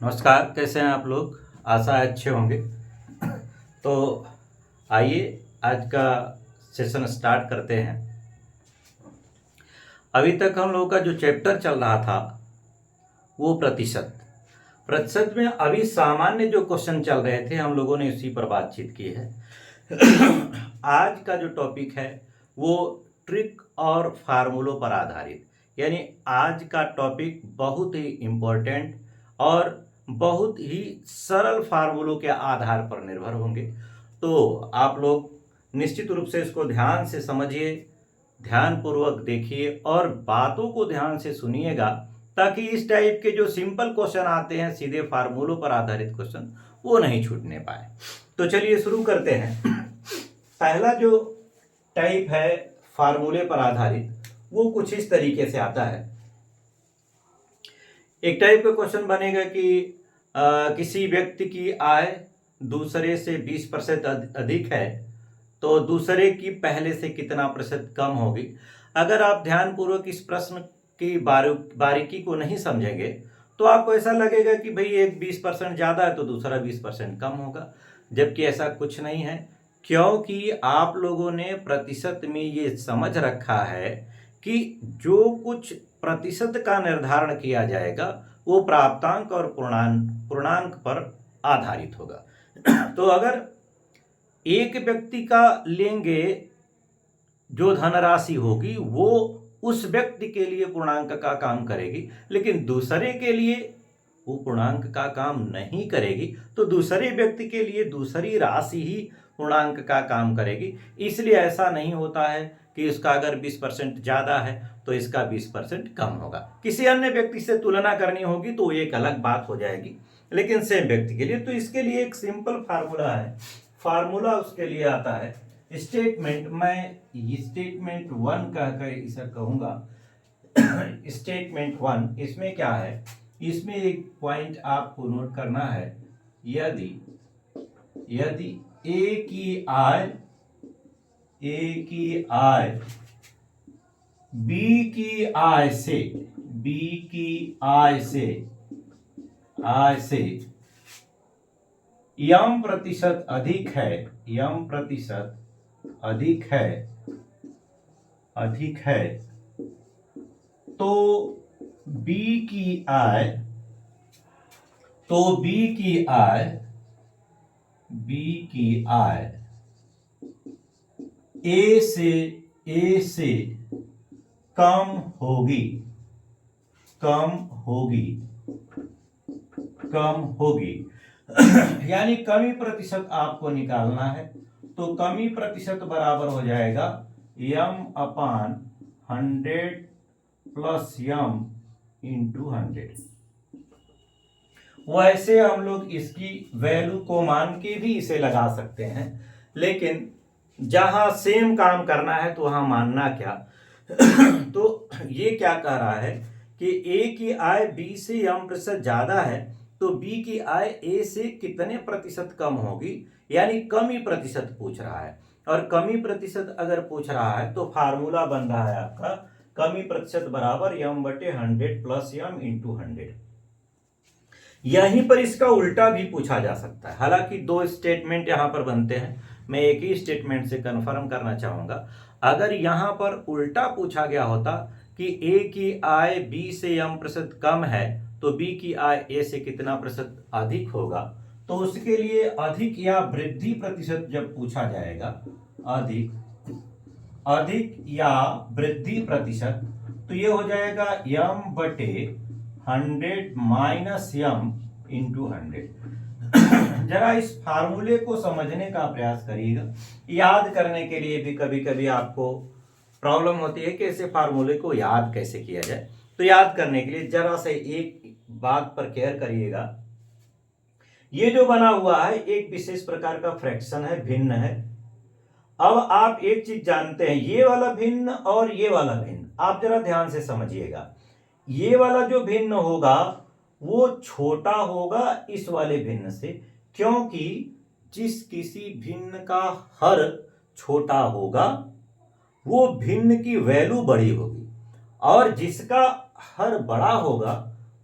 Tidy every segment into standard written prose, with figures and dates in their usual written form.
नमस्कार, कैसे हैं आप लोग। आशा है अच्छे होंगे। तो आइए आज का सेशन स्टार्ट करते हैं। अभी तक हम लोगों का जो चैप्टर चल रहा था वो प्रतिशत प्रतिशत में अभी सामान्य जो क्वेश्चन चल रहे थे हम लोगों ने इसी पर बातचीत की है। आज का जो टॉपिक है वो ट्रिक और फार्मूलों पर आधारित, यानी आज का टॉपिक बहुत ही इम्पोर्टेंट और बहुत ही सरल फार्मूलों के आधार पर निर्भर होंगे। तो आप लोग निश्चित रूप से इसको ध्यान से समझिए, ध्यानपूर्वक देखिए और बातों को ध्यान से सुनिएगा, ताकि इस टाइप के जो सिंपल क्वेश्चन आते हैं सीधे फार्मूलों पर आधारित क्वेश्चन वो नहीं छूटने पाए। तो चलिए शुरू करते हैं। पहला जो टाइप है फार्मूले पर आधारित वो कुछ इस तरीके से आता है। एक टाइप का क्वेश्चन बनेगा कि किसी व्यक्ति की आय दूसरे से 20% अधिक है तो दूसरे की पहले से कितना प्रतिशत कम होगी। अगर आप ध्यानपूर्वक इस प्रश्न की बारीकी को नहीं समझेंगे तो आपको ऐसा लगेगा कि भाई एक 20% ज़्यादा है तो दूसरा 20% कम होगा, जबकि ऐसा कुछ नहीं है। क्योंकि आप लोगों ने प्रतिशत में ये समझ रखा है कि जो कुछ प्रतिशत का निर्धारण किया जाएगा वो प्राप्तांक और पूर्णांक पर आधारित होगा। तो अगर एक व्यक्ति का लेंगे जो धनराशि होगी वो उस व्यक्ति के लिए पूर्णांक का काम करेगी, लेकिन दूसरे के लिए वो पूर्णांक का काम नहीं करेगी, तो दूसरे व्यक्ति के लिए दूसरी राशि ही पूर्णांक का काम करेगी। इसलिए ऐसा नहीं होता है कि इसका अगर 20% ज़्यादा है तो इसका 20% कम होगा। किसी अन्य व्यक्ति से तुलना करनी होगी तो एक अलग बात हो जाएगी, लेकिन सेम व्यक्ति के लिए तो इसके लिए एक सिंपल फार्मूला है। फार्मूला उसके लिए आता है स्टेटमेंट, मैं स्टेटमेंट 1 कहकर इसे कहूंगा। स्टेटमेंट 1 इसमें क्या है, इसमें एक पॉइंट आपको नोट करना है। यदि यदि ए की आय बी की आय से यम प्रतिशत अधिक है तो बी की आय ए से कम होगी। यानी कमी प्रतिशत आपको निकालना है, तो कमी प्रतिशत बराबर हो जाएगा यम अपान 100 प्लस यम इंटू 100। वैसे हम लोग इसकी वैल्यू को मान के भी इसे लगा सकते हैं, लेकिन जहां सेम काम करना है तो वहां मानना क्या। तो ये क्या कह रहा है कि ए की आय बी से यम प्रतिशत ज्यादा है तो बी की आय ए से कितने प्रतिशत कम होगी, यानी कमी प्रतिशत पूछ रहा है। और कमी प्रतिशत अगर पूछ रहा है तो फार्मूला बन रहा है आपका कमी प्रतिशत बराबर यम बटे 100 प्लस यम इंटू 100। यहीं पर इसका उल्टा भी पूछा जा सकता है। हालांकि दो स्टेटमेंट यहां पर बनते हैं, मैं एक ही स्टेटमेंट से कंफर्म करना चाहूंगा। अगर यहां पर उल्टा पूछा गया होता कि ए की आय बी से यम प्रतिशत कम है तो बी की आय ए से कितना प्रतिशत अधिक होगा, तो उसके लिए अधिक या वृद्धि प्रतिशत जब पूछा जाएगा, अधिक या वृद्धि प्रतिशत, तो ये हो जाएगा यम बटे 100 माइनस यम इंटू 100। जरा इस फार्मूले को समझने का प्रयास करिएगा। याद करने के लिए भी कभी कभी आपको प्रॉब्लम होती है कि ऐसे फार्मूले को याद कैसे किया जाए। तो याद करने के लिए जरा से एक बात पर केयर करिएगा। ये जो बना हुआ है एक विशेष प्रकार का फ्रैक्शन है, भिन्न है। अब आप एक चीज जानते हैं, ये वाला भिन्न और ये वाला भिन्न, आप जरा ध्यान से समझिएगा। ये वाला जो भिन्न होगा वो छोटा होगा इस वाले भिन्न से, क्योंकि जिस किसी भिन्न का हर छोटा होगा वो भिन्न की वैल्यू बड़ी होगी, और जिसका हर बड़ा होगा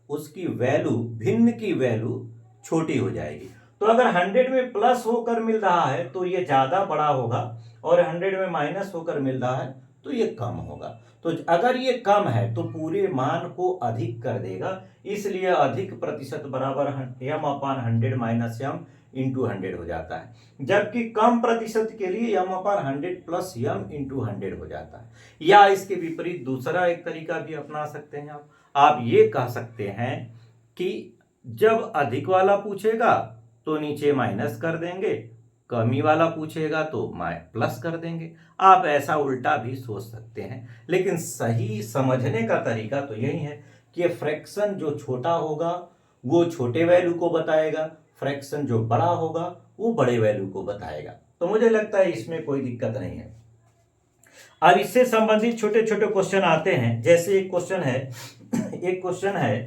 उसकी वैल्यू, भिन्न की वैल्यू छोटी हो जाएगी। तो अगर 100 में प्लस होकर मिल रहा है तो ये ज्यादा बड़ा होगा, और 100 में माइनस होकर मिल रहा है तो ये कम होगा। तो अगर ये कम है तो पूरे मान को अधिक कर देगा, इसलिए अधिक प्रतिशत बराबर m/100 माइनस m इंटू 100 हो जाता है। जबकि कम प्रतिशत के लिए m/100 प्लस m इंटू 100 हो जाता है। या इसके विपरीत दूसरा एक तरीका भी अपना सकते हैं आप ये कह सकते हैं कि जब अधिक वाला पूछेगा तो नीचे माइनस कर देंगे, कमी वाला पूछेगा तो प्लस कर देंगे। आप ऐसा उल्टा भी सोच सकते हैं, लेकिन सही समझने का तरीका तो यही है कि फ्रैक्शन जो छोटा होगा वो छोटे वैल्यू को बताएगा, फ्रैक्शन जो बड़ा होगा वो बड़े वैल्यू को बताएगा। तो मुझे लगता है इसमें कोई दिक्कत नहीं है। अब इससे संबंधित छोटे छोटे क्वेश्चन आते हैं। जैसे एक क्वेश्चन है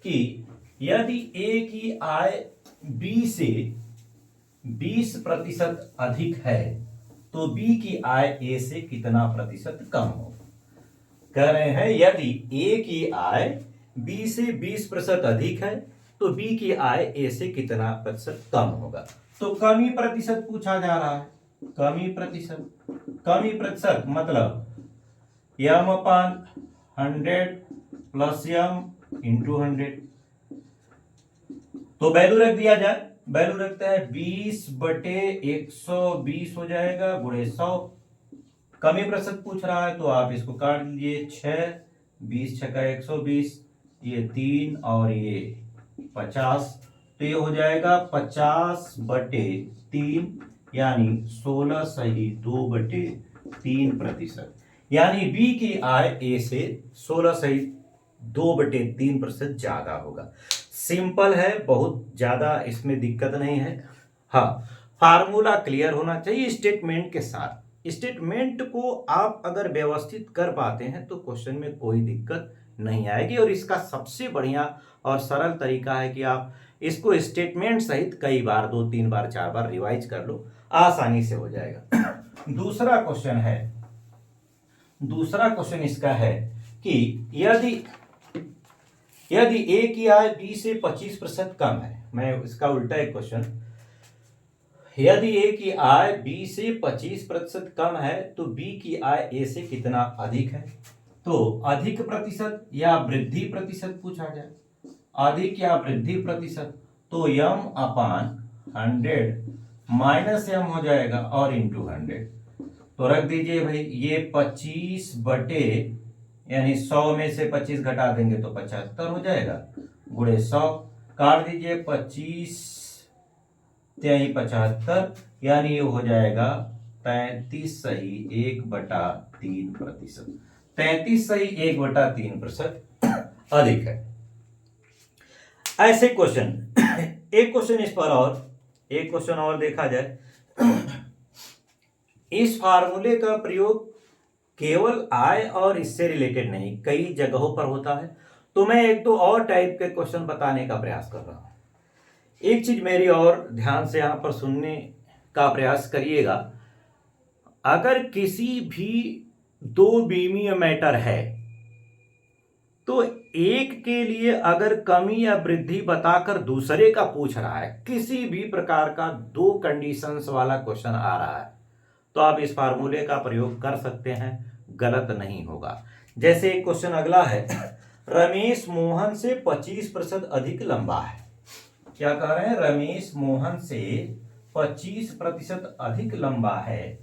कि यदि ए की आय बी से 20% अधिक है तो बी की आय ए से कितना प्रतिशत कम हो। कह रहे हैं यदि ए की आय बी से 20% अधिक है तो बी की आय ए से कितना प्रतिशत कम होगा। तो कमी प्रतिशत पूछा जा रहा है। कमी प्रतिशत मतलब m/100 प्लस m इंटू 100। तो वैल्यू रख दिया जाए, वैल्यू रखता है 20/120 हो जाएगा गुणे 100। कमी प्रतिशत पूछ रहा है तो आप इसको काट लीजिए, 6 20 छक्का 120, ये 3 और ये 50, तो ये हो जाएगा 50/3 यानी 16 सही 2/3%। यानी बी की आय ए से 16 सही 2/3% ज्यादा होगा। सिंपल है, बहुत ज्यादा इसमें दिक्कत नहीं है। हाँ, फार्मूला क्लियर होना चाहिए स्टेटमेंट के साथ। स्टेटमेंट को आप अगर व्यवस्थित कर पाते हैं तो क्वेश्चन में कोई दिक्कत नहीं आएगी। और इसका सबसे बढ़िया और सरल तरीका है कि आप इसको स्टेटमेंट सहित कई बार 2 3 बार 4 बार रिवाइज कर लो, आसानी से हो जाएगा। दूसरा क्वेश्चन इसका है कि यदि ए की आय बी से 25% कम है। मैं इसका उल्टा एक क्वेश्चन, यदि ए की आय बी से 25% कम है तो बी की आय ए से कितना अधिक है। तो अधिक प्रतिशत या वृद्धि प्रतिशत पूछा जाए, अधिक या वृद्धि प्रतिशत, तो m/100 माइनस m हो जाएगा और इंटू 100। तो रख दीजिए भाई, ये 25 बटे यानी 100 में से 25 घटा देंगे तो 75 हो जाएगा गुणे 100, काट दीजिए 25 त्याई 75 यानी ये हो जाएगा 33 सही 1/3%। 33 सही 1/3% अधिक है। ऐसे क्वेश्चन एक क्वेश्चन और देखा जाए। इस फार्मूले का प्रयोग केवल आय और इससे रिलेटेड नहीं, कई जगहों पर होता है। तो मैं एक दो और टाइप के क्वेश्चन बताने का प्रयास कर रहा हूं। एक चीज मेरी और ध्यान से यहां पर सुनने का प्रयास करिएगा। अगर किसी भी दो बीमीय मैटर है तो एक के लिए अगर कमी या वृद्धि बताकर दूसरे का पूछ रहा है, किसी भी प्रकार का दो कंडीशंस वाला क्वेश्चन आ रहा है, तो आप इस फार्मूले का प्रयोग कर सकते हैं, गलत नहीं होगा। जैसे एक क्वेश्चन अगला है, रमेश मोहन से 25% अधिक लंबा है। क्या कह रहे हैं? रमेश मोहन से 25% अधिक लंबा है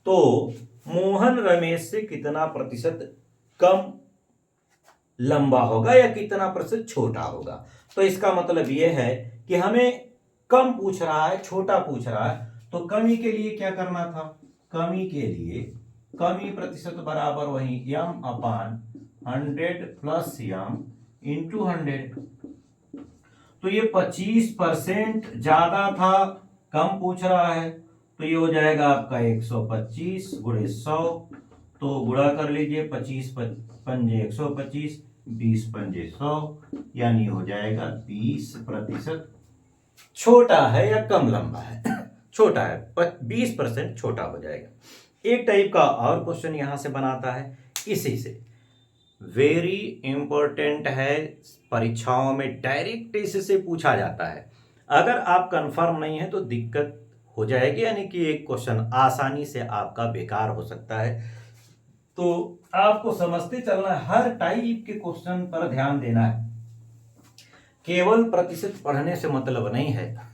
तो मोहन रमेश से कितना प्रतिशत कम लंबा होगा या कितना प्रतिशत छोटा होगा। तो इसका मतलब यह है कि हमें कम पूछ रहा है, छोटा पूछ रहा है, तो कमी के लिए क्या करना था? कमी के लिए कमी प्रतिशत बराबर वही m/100 प्लस m इंटू 100। तो ये 25% ज्यादा था, कम पूछ रहा है, तो ये हो जाएगा आपका 125 गुणे 100। तो गुणा कर लीजिए, 25 पंजे 125, 20 पंजे 100, यानी हो जाएगा 20% छोटा है या कम लंबा है? छोटा है, 20% छोटा हो जाएगा। एक टाइप का और क्वेश्चन यहां से बनाता है इसी से। वेरी इंपॉर्टेंट है, परीक्षाओं में डायरेक्ट इससे पूछा जाता है। अगर आप कंफर्म नहीं है तो दिक्कत हो जाएगी, यानी कि एक क्वेश्चन आसानी से आपका बेकार हो सकता है। तो आपको समझते चलना है, हर टाइप के क्वेश्चन पर ध्यान देना है। केवल प्रतिशत पढ़ने से मतलब नहीं है,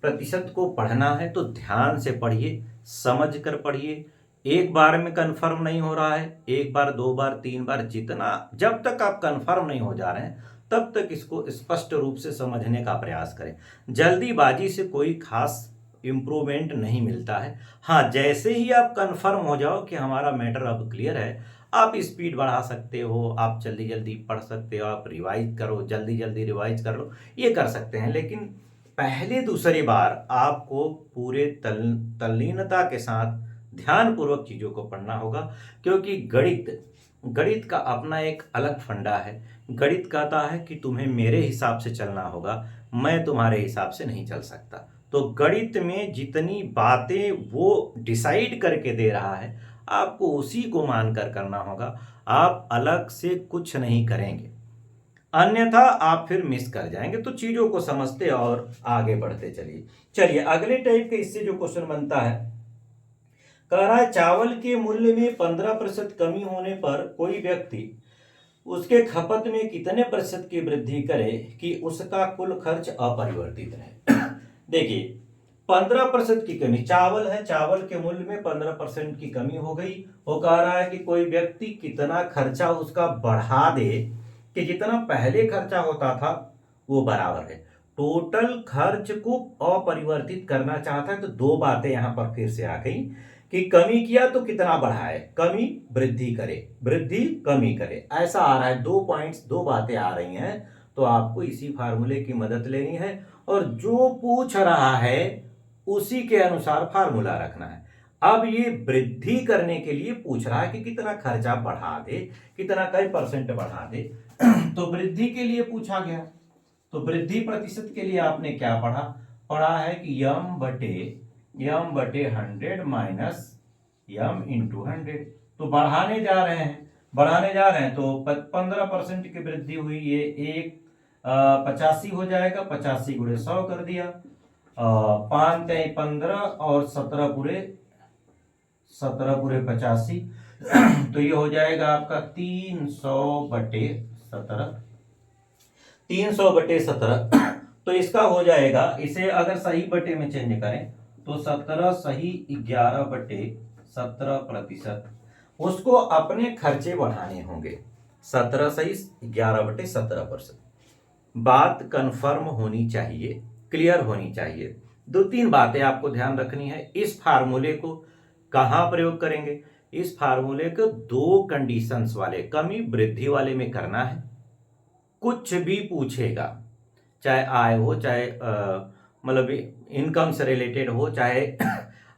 प्रतिशत को पढ़ना है तो ध्यान से पढ़िए, समझ कर पढ़िए। एक बार में कंफर्म नहीं हो रहा है, एक बार, दो बार, तीन बार, जितना, जब तक आप कंफर्म नहीं हो जा रहे हैं तब तक इसको स्पष्ट रूप से समझने का प्रयास करें। जल्दीबाजी से कोई खास इम्प्रूवमेंट नहीं मिलता है। हाँ, जैसे ही आप कंफर्म हो जाओ कि हमारा मैटर अब क्लियर है, आप स्पीड बढ़ा सकते हो, आप जल्दी जल्दी पढ़ सकते हो, आप रिवाइज करो, जल्दी जल्दी रिवाइज कर लो, ये कर सकते हैं। लेकिन पहली दूसरी बार आपको पूरे तल्लीनता के साथ ध्यानपूर्वक चीज़ों को पढ़ना होगा, क्योंकि गणित गणित का अपना एक अलग फंडा है। गणित कहता है कि तुम्हें मेरे हिसाब से चलना होगा, मैं तुम्हारे हिसाब से नहीं चल सकता। तो गणित में जितनी बातें वो डिसाइड करके दे रहा है, आपको उसी को मानकर करना होगा। आप अलग से कुछ नहीं करेंगे, अन्यथा आप फिर मिस कर जाएंगे। तो चीजों को समझते और आगे बढ़ते चलिए। चलिए अगले टाइप के इससे जो क्वेश्चन बनता है, कह रहा है चावल के मूल्य में 15% कमी होने पर कोई व्यक्ति उसके खपत में कितने प्रतिशत की वृद्धि करे कि उसका कुल खर्च अपरिवर्तित रहे। देखिए 15% की कमी, चावल है, चावल के मूल्य में 15% की कमी हो गई। वो कह रहा है कि कोई व्यक्ति कितना खर्चा उसका बढ़ा दे कि जितना पहले खर्चा होता था वो बराबर है। टोटल खर्च को अपरिवर्तित करना चाहता है। तो दो बातें यहां पर फिर से आ गई कि कमी किया तो कितना बढ़ाए, कमी वृद्धि करे, वृद्धि कमी करे, ऐसा आ रहा है। दो पॉइंट्स, दो बातें आ रही हैं। तो आपको इसी फार्मूले की मदद लेनी है और जो पूछ रहा है उसी के अनुसार फार्मूला रखना है। अब ये वृद्धि करने के लिए पूछ रहा है कि कितना खर्चा बढ़ा दे, कितना कई परसेंट बढ़ा दे। तो वृद्धि के लिए पूछा गया, तो वृद्धि प्रतिशत के लिए आपने क्या पढ़ा, पढ़ा है कि यम बटे 100 माइनस यम इंटू 100। तो बढ़ाने जा रहे हैं, बढ़ाने जा रहे हैं, तो 15% की वृद्धि हुई, ये एक 85 हो जाएगा, 85 गुणे 100 कर दिया, 5 तेई 15 और 17 पूरे 85। तो ये हो जाएगा आपका 300/17, 300/17। तो इसका हो जाएगा, इसे अगर सही बटे में चेंज करें तो 17 सही 11/17%। उसको अपने खर्चे बढ़ाने होंगे, 17 सही 11/17%। बात कंफर्म होनी चाहिए, क्लियर होनी चाहिए। दो तीन बातें आपको ध्यान रखनी है। इस फार्मूले को कहां प्रयोग करेंगे, इस फार्मूले को दो कंडीशंस वाले, कमी वृद्धि वाले में करना है। कुछ भी पूछेगा, चाहे आय हो, चाहे मतलब इनकम से रिलेटेड हो, चाहे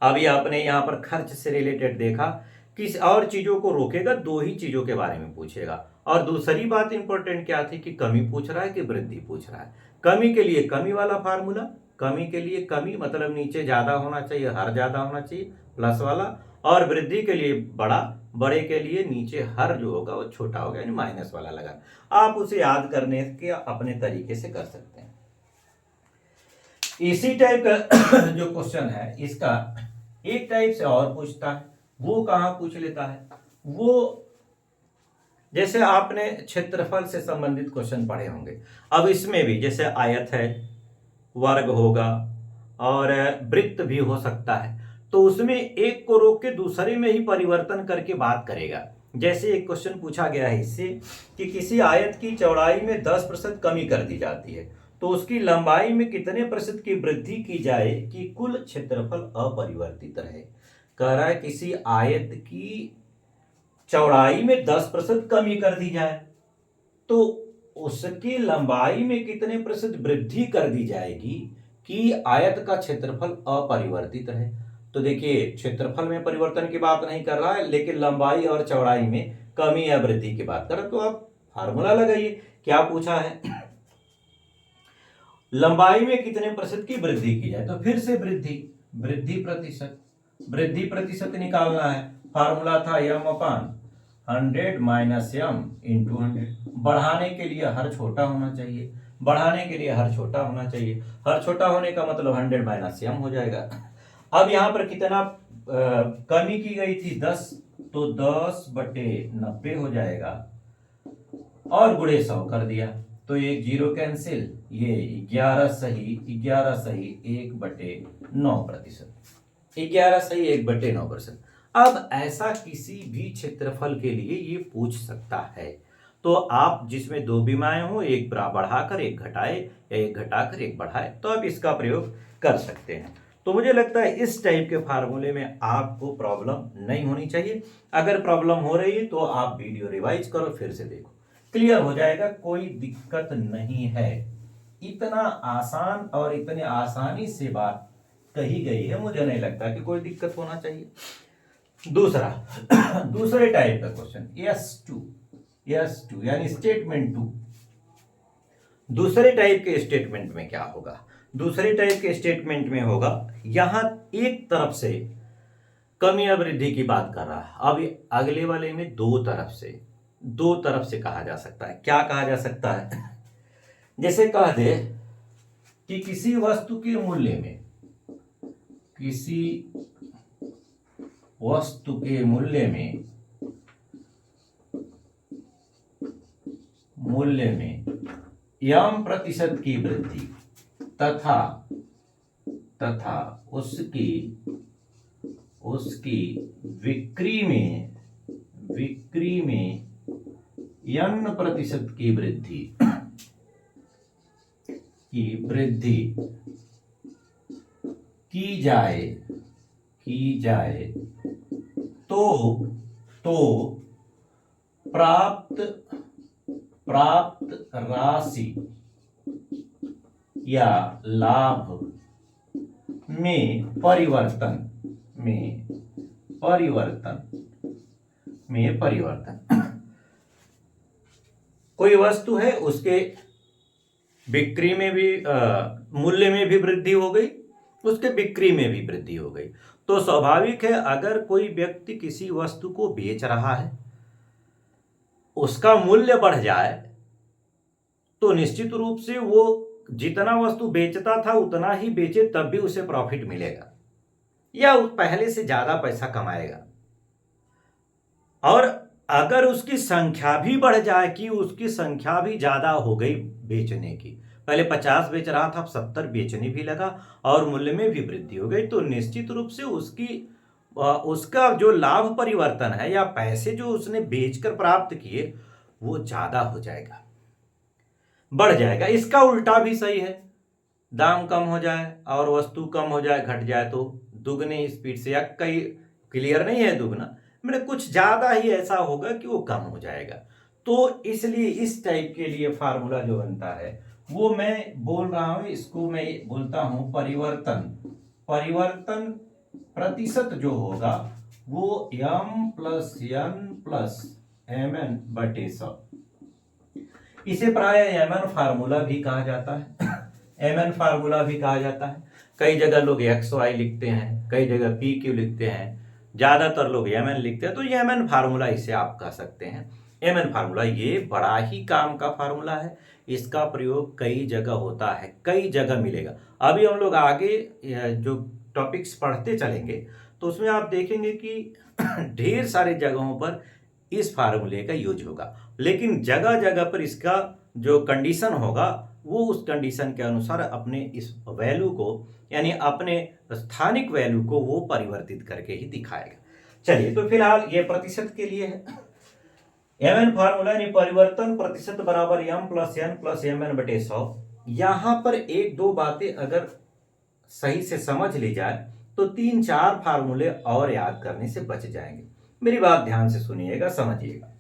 अभी आपने यहाँ पर खर्च से रिलेटेड देखा, किस और चीजों को रोकेगा, दो ही चीजों के बारे में पूछेगा। और दूसरी बात इंपॉर्टेंट क्या थी कि कमी पूछ रहा है कि वृद्धि पूछ रहा है। कमी के लिए कमी वाला फार्मूला, कमी के लिए कमी मतलब नीचे ज्यादा होना चाहिए, हर ज्यादा होना चाहिए, प्लस वाला। और वृद्धि के लिए बड़ा, बड़े के लिए नीचे हर जो होगा वो छोटा होगा, यानी माइनस वाला लगा। आप उसे याद करने के अपने तरीके से कर सकते हैं। इसी टाइप का जो क्वेश्चन है, इसका एक टाइप से और पूछता है। वो कहां पूछ लेता है, वो जैसे आपने क्षेत्रफल से संबंधित क्वेश्चन पढ़े होंगे। अब इसमें भी जैसे आयत है, वर्ग होगा और वृत्त भी हो सकता है, तो उसमें एक को रोक के दूसरे में ही परिवर्तन करके बात करेगा। जैसे एक क्वेश्चन पूछा गया है इससे कि किसी आयत की चौड़ाई में 10% कमी कर दी जाती है, तो उसकी लंबाई में कितने प्रतिशत की वृद्धि की जाए कि कुल क्षेत्रफल अपरिवर्तित रहे। कह रहा है किसी आयत की चौड़ाई में 10% कमी कर दी जाए तो उसकी लंबाई में कितने प्रतिशत वृद्धि कर दी जाएगी कि आयत का क्षेत्रफल अपरिवर्तित रहे। तो देखिए क्षेत्रफल में परिवर्तन की बात नहीं कर रहा है, लेकिन लंबाई और चौड़ाई में कमी या वृद्धि की बात कर रहा है। तो आप फार्मूला लगाइए, क्या पूछा है, लंबाई में कितने प्रतिशत की वृद्धि की जाए। तो फिर से वृद्धि, वृद्धि प्रतिशत निकालना है। फार्मूला था 100 माइनस m इंटू 100। बढ़ाने के लिए हर छोटा होना चाहिए, बढ़ाने के लिए हर छोटा होना चाहिए, हर छोटा होने का मतलब 100 माइनस m हो जाएगा। अब यहाँ पर कितना कमी की गई थी 10, तो 10/90 हो जाएगा और गुणे 100 कर दिया तो एक जीरो कैंसिल, ये 11 सही 1/9%, 11 सही 1/9%। अब ऐसा किसी भी क्षेत्रफल के लिए ये पूछ सकता है, तो आप जिसमें दो विमाएं हो, एक बढ़ाकर एक घटाए या एक घटाकर एक बढ़ाए, तो आप इसका प्रयोग कर सकते हैं। तो मुझे लगता है इस टाइप के फार्मूले में आपको प्रॉब्लम नहीं होनी चाहिए। अगर प्रॉब्लम हो रही है तो आप वीडियो रिवाइज करो, फिर से देखो, क्लियर हो जाएगा, कोई दिक्कत नहीं है। इतना आसान और इतने आसानी से बात कही गई है, मुझे नहीं लगता कि कोई दिक्कत होना चाहिए। दूसरा दूसरे टाइप का क्वेश्चन S2 यानी स्टेटमेंट 2। दूसरे टाइप के स्टेटमेंट में क्या होगा? दूसरे टाइप के स्टेटमेंट में होगा, यहां एक तरफ से कमी या वृद्धि की बात कर रहा है, अब अगले वाले में दो तरफ से कहा जा सकता है। क्या कहा जा सकता है? जैसे कह दे कि किसी वस्तु के मूल्य में, किसी वस्तु के मूल्य में m% की वृद्धि तथा उसकी बिक्री में n% की वृद्धि की जाए तो प्राप्त राशि या लाभ में परिवर्तन कोई वस्तु है, उसके बिक्री में भी मूल्य में भी वृद्धि हो गई, उसके बिक्री में भी वृद्धि हो गई। तो स्वाभाविक है, अगर कोई व्यक्ति किसी वस्तु को बेच रहा है, उसका मूल्य बढ़ जाए तो निश्चित रूप से वो जितना वस्तु बेचता था उतना ही बेचे, तब भी उसे प्रॉफिट मिलेगा या पहले से ज्यादा पैसा कमाएगा। और अगर उसकी संख्या भी बढ़ जाए, कि उसकी संख्या भी ज्यादा हो गई बेचने की, पहले 50 बेच रहा था, अब 70 बेचने भी लगा और मूल्य में भी वृद्धि हो गई, तो निश्चित रूप से उसका जो लाभ परिवर्तन है या पैसे जो उसने बेचकर प्राप्त किए वो ज्यादा हो जाएगा, बढ़ जाएगा। इसका उल्टा भी सही है, दाम कम हो जाए और वस्तु कम हो जाए, घट जाए, तो दुगने स्पीड से, या कई क्लियर नहीं है दुगना, मैंने कुछ ज्यादा ही ऐसा होगा कि वो कम हो जाएगा। तो इसलिए इस टाइप के लिए फार्मूला जो बनता है वो मैं बोल रहा हूं, इसको मैं बोलता हूं परिवर्तन प्रतिशत जो होगा वो m+n+mn/100। इसे प्राय mn फार्मूला भी कहा जाता है mn फार्मूला भी कहा जाता है। कई जगह लोग XY लिखते हैं, कई जगह PQ लिखते हैं, ज्यादातर लोग mn लिखते हैं, तो ये mn फार्मूला इसे आप कह सकते हैं। mn फार्मूला ये बड़ा ही काम का फार्मूला है, इसका प्रयोग कई जगह होता है, कई जगह मिलेगा। अभी हम लोग आगे जो टॉपिक्स पढ़ते चलेंगे तो उसमें आप देखेंगे कि ढेर सारे जगहों पर इस फार्मूले का यूज होगा, लेकिन जगह जगह पर इसका जो कंडीशन होगा वो उस कंडीशन के अनुसार अपने इस वैल्यू को, यानी अपने स्थानिक वैल्यू को वो परिवर्तित करके ही दिखाएगा। चलिए, तो फिलहाल ये प्रतिशत के लिए है mn फार्मूला, यानी परिवर्तन प्रतिशत बराबर m+n+mn/100। यहां पर एक दो बातें अगर सही से समझ ली जाए तो 3-4 फार्मूले और याद करने से बच जाएंगे। मेरी बात ध्यान से सुनिएगा, समझिएगा।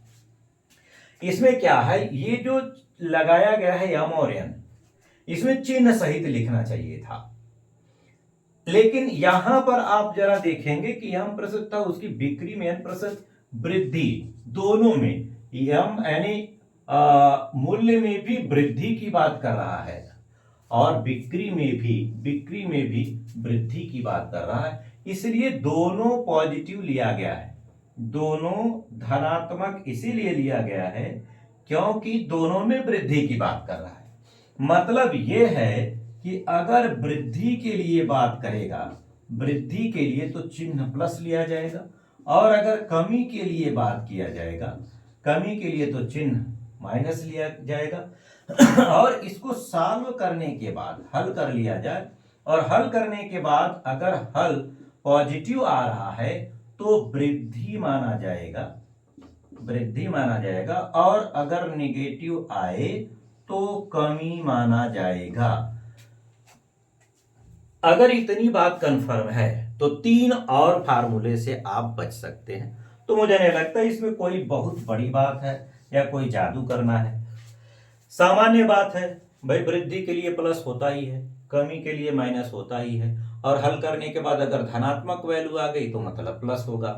इसमें क्या है, ये जो लगाया गया है m और n, इसमें चिन्ह सहित लिखना चाहिए था, लेकिन यहां पर आप जरा देखेंगे कि m% था, उसकी बिक्री में n% वृद्धि, दोनों में m यानी मूल्य में भी वृद्धि की बात कर रहा है और बिक्री में भी वृद्धि की बात कर रहा है, इसलिए दोनों पॉजिटिव लिया गया है। दोनों धनात्मक इसीलिए लिया गया है क्योंकि दोनों में वृद्धि की बात कर रहा है। मतलब यह है कि अगर वृद्धि के लिए बात करेगा, वृद्धि के लिए तो चिन्ह प्लस लिया जाएगा, और अगर कमी के लिए बात किया जाएगा, कमी के लिए तो चिन्ह माइनस लिया जाएगा। और इसको सॉल्व करने के बाद हल कर लिया जाए, और हल करने के बाद अगर हल पॉजिटिव आ रहा है तो वृद्धि माना जाएगा, वृद्धि माना जाएगा, और अगर नेगेटिव आए तो कमी माना जाएगा। अगर इतनी बात कंफर्म है तो 3 और फार्मूले से आप बच सकते हैं। तो मुझे नहीं लगता इसमें कोई बहुत बड़ी बात है या कोई जादू करना है, सामान्य बात है भाई। वृद्धि के लिए प्लस होता ही है, कमी के लिए माइनस होता ही है, और हल करने के बाद अगर धनात्मक वैल्यू आ गई तो मतलब प्लस होगा,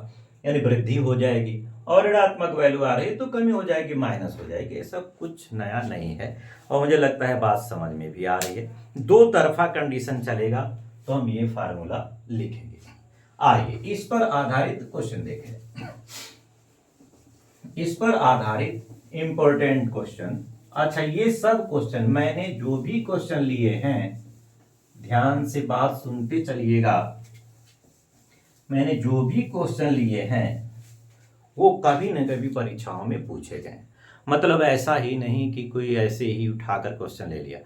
यानी वृद्धि हो जाएगी, और ऋणात्मक वैल्यू आ रही है तो कमी हो जाएगी, माइनस हो जाएगी। ये सब कुछ नया नहीं है, और मुझे लगता है बात समझ में भी आ रही है। दो तरफा कंडीशन चलेगा तो हम ये फार्मूला लिखेंगे। आइए इस पर आधारित क्वेश्चन देखें, इस पर आधारित इंपॉर्टेंट क्वेश्चन। अच्छा, ये सब क्वेश्चन मैंने जो भी क्वेश्चन लिए हैं, ध्यान से बात सुनते चलिएगा, मैंने जो भी क्वेश्चन लिए हैं वो कभी न कभी परीक्षाओं में पूछे गए। मतलब ऐसा ही नहीं कि कोई ऐसे ही उठाकर क्वेश्चन ले लिया,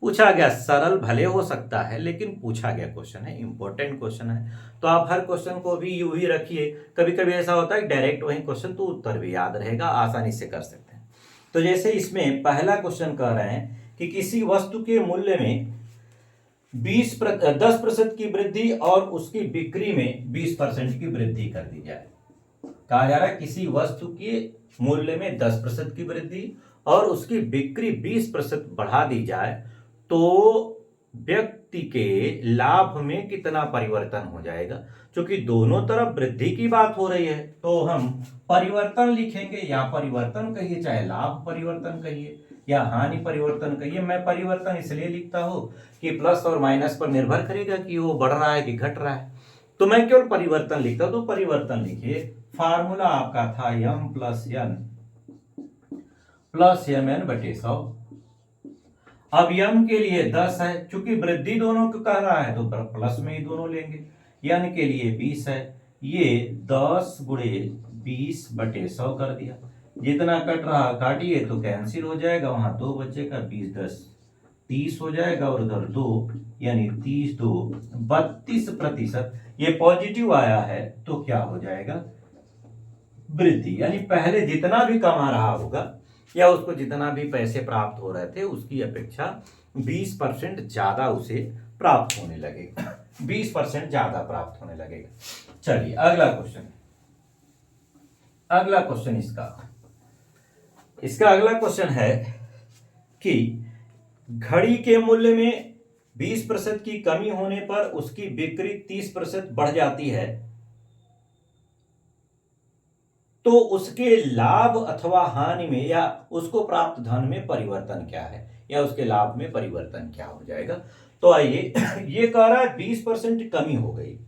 पूछा गया। सरल भले हो सकता है लेकिन पूछा गया क्वेश्चन है, इंपॉर्टेंट क्वेश्चन है। तो आप हर क्वेश्चन को भी यूं ही रखिए। कभी कभी ऐसा होता है डायरेक्ट वही क्वेश्चन तो उत्तर भी याद रहेगा, आसानी से कर सकते हैं। तो जैसे इसमें पहला क्वेश्चन कह रहे हैं कि किसी वस्तु के मूल्य में 10% की वृद्धि और उसकी बिक्री में 20% की वृद्धि कर दी जाए। कहा जा रहा है किसी वस्तु के मूल्य में 10% की वृद्धि और उसकी बिक्री 20% बढ़ा दी जाए तो व्यक्ति के लाभ में कितना परिवर्तन हो जाएगा। क्योंकि दोनों तरफ वृद्धि की बात हो रही है तो हम परिवर्तन लिखेंगे, या परिवर्तन कहिए चाहे लाभ परिवर्तन कहिए या हानि परिवर्तन कहिए। मैं परिवर्तन इसलिए लिखता हूं कि प्लस और माइनस पर निर्भर करेगा कि वो बढ़ रहा है कि घट रहा है, तो मैं केवल परिवर्तन लिखता हूं। तो परिवर्तन लिखिए, फार्मूला आपका था m प्लस mn बटे 100। अब m के लिए 10 है, चूंकि वृद्धि दोनों को कह रहा है तो प्लस में ही दोनों लेंगे। n के लिए 20 है, ये 10 गुणे 20 बटे 100 कर दिया। जितना कट रहा काटिए तो कैंसिल हो जाएगा, वहां 2 बचेगा, 20 10 30 हो जाएगा, और उधर 2 यानी 30 2 32%। ये पॉजिटिव आया है तो क्या हो जाएगा, वृद्धि। यानी पहले जितना भी कमा रहा होगा या उसको जितना भी पैसे प्राप्त हो रहे थे उसकी अपेक्षा 20% ज्यादा उसे प्राप्त होने लगेगा, 20% ज्यादा प्राप्त होने लगेगा। चलिए अगला क्वेश्चन, अगला क्वेश्चन इसका अगला क्वेश्चन है कि घड़ी के मूल्य में 20% की कमी होने पर उसकी बिक्री 30% बढ़ जाती है, तो उसके लाभ अथवा हानि में या उसको प्राप्त धन में परिवर्तन क्या है, या उसके लाभ में परिवर्तन क्या हो जाएगा। तो आइए, ये कह रहा है 20% कमी हो गई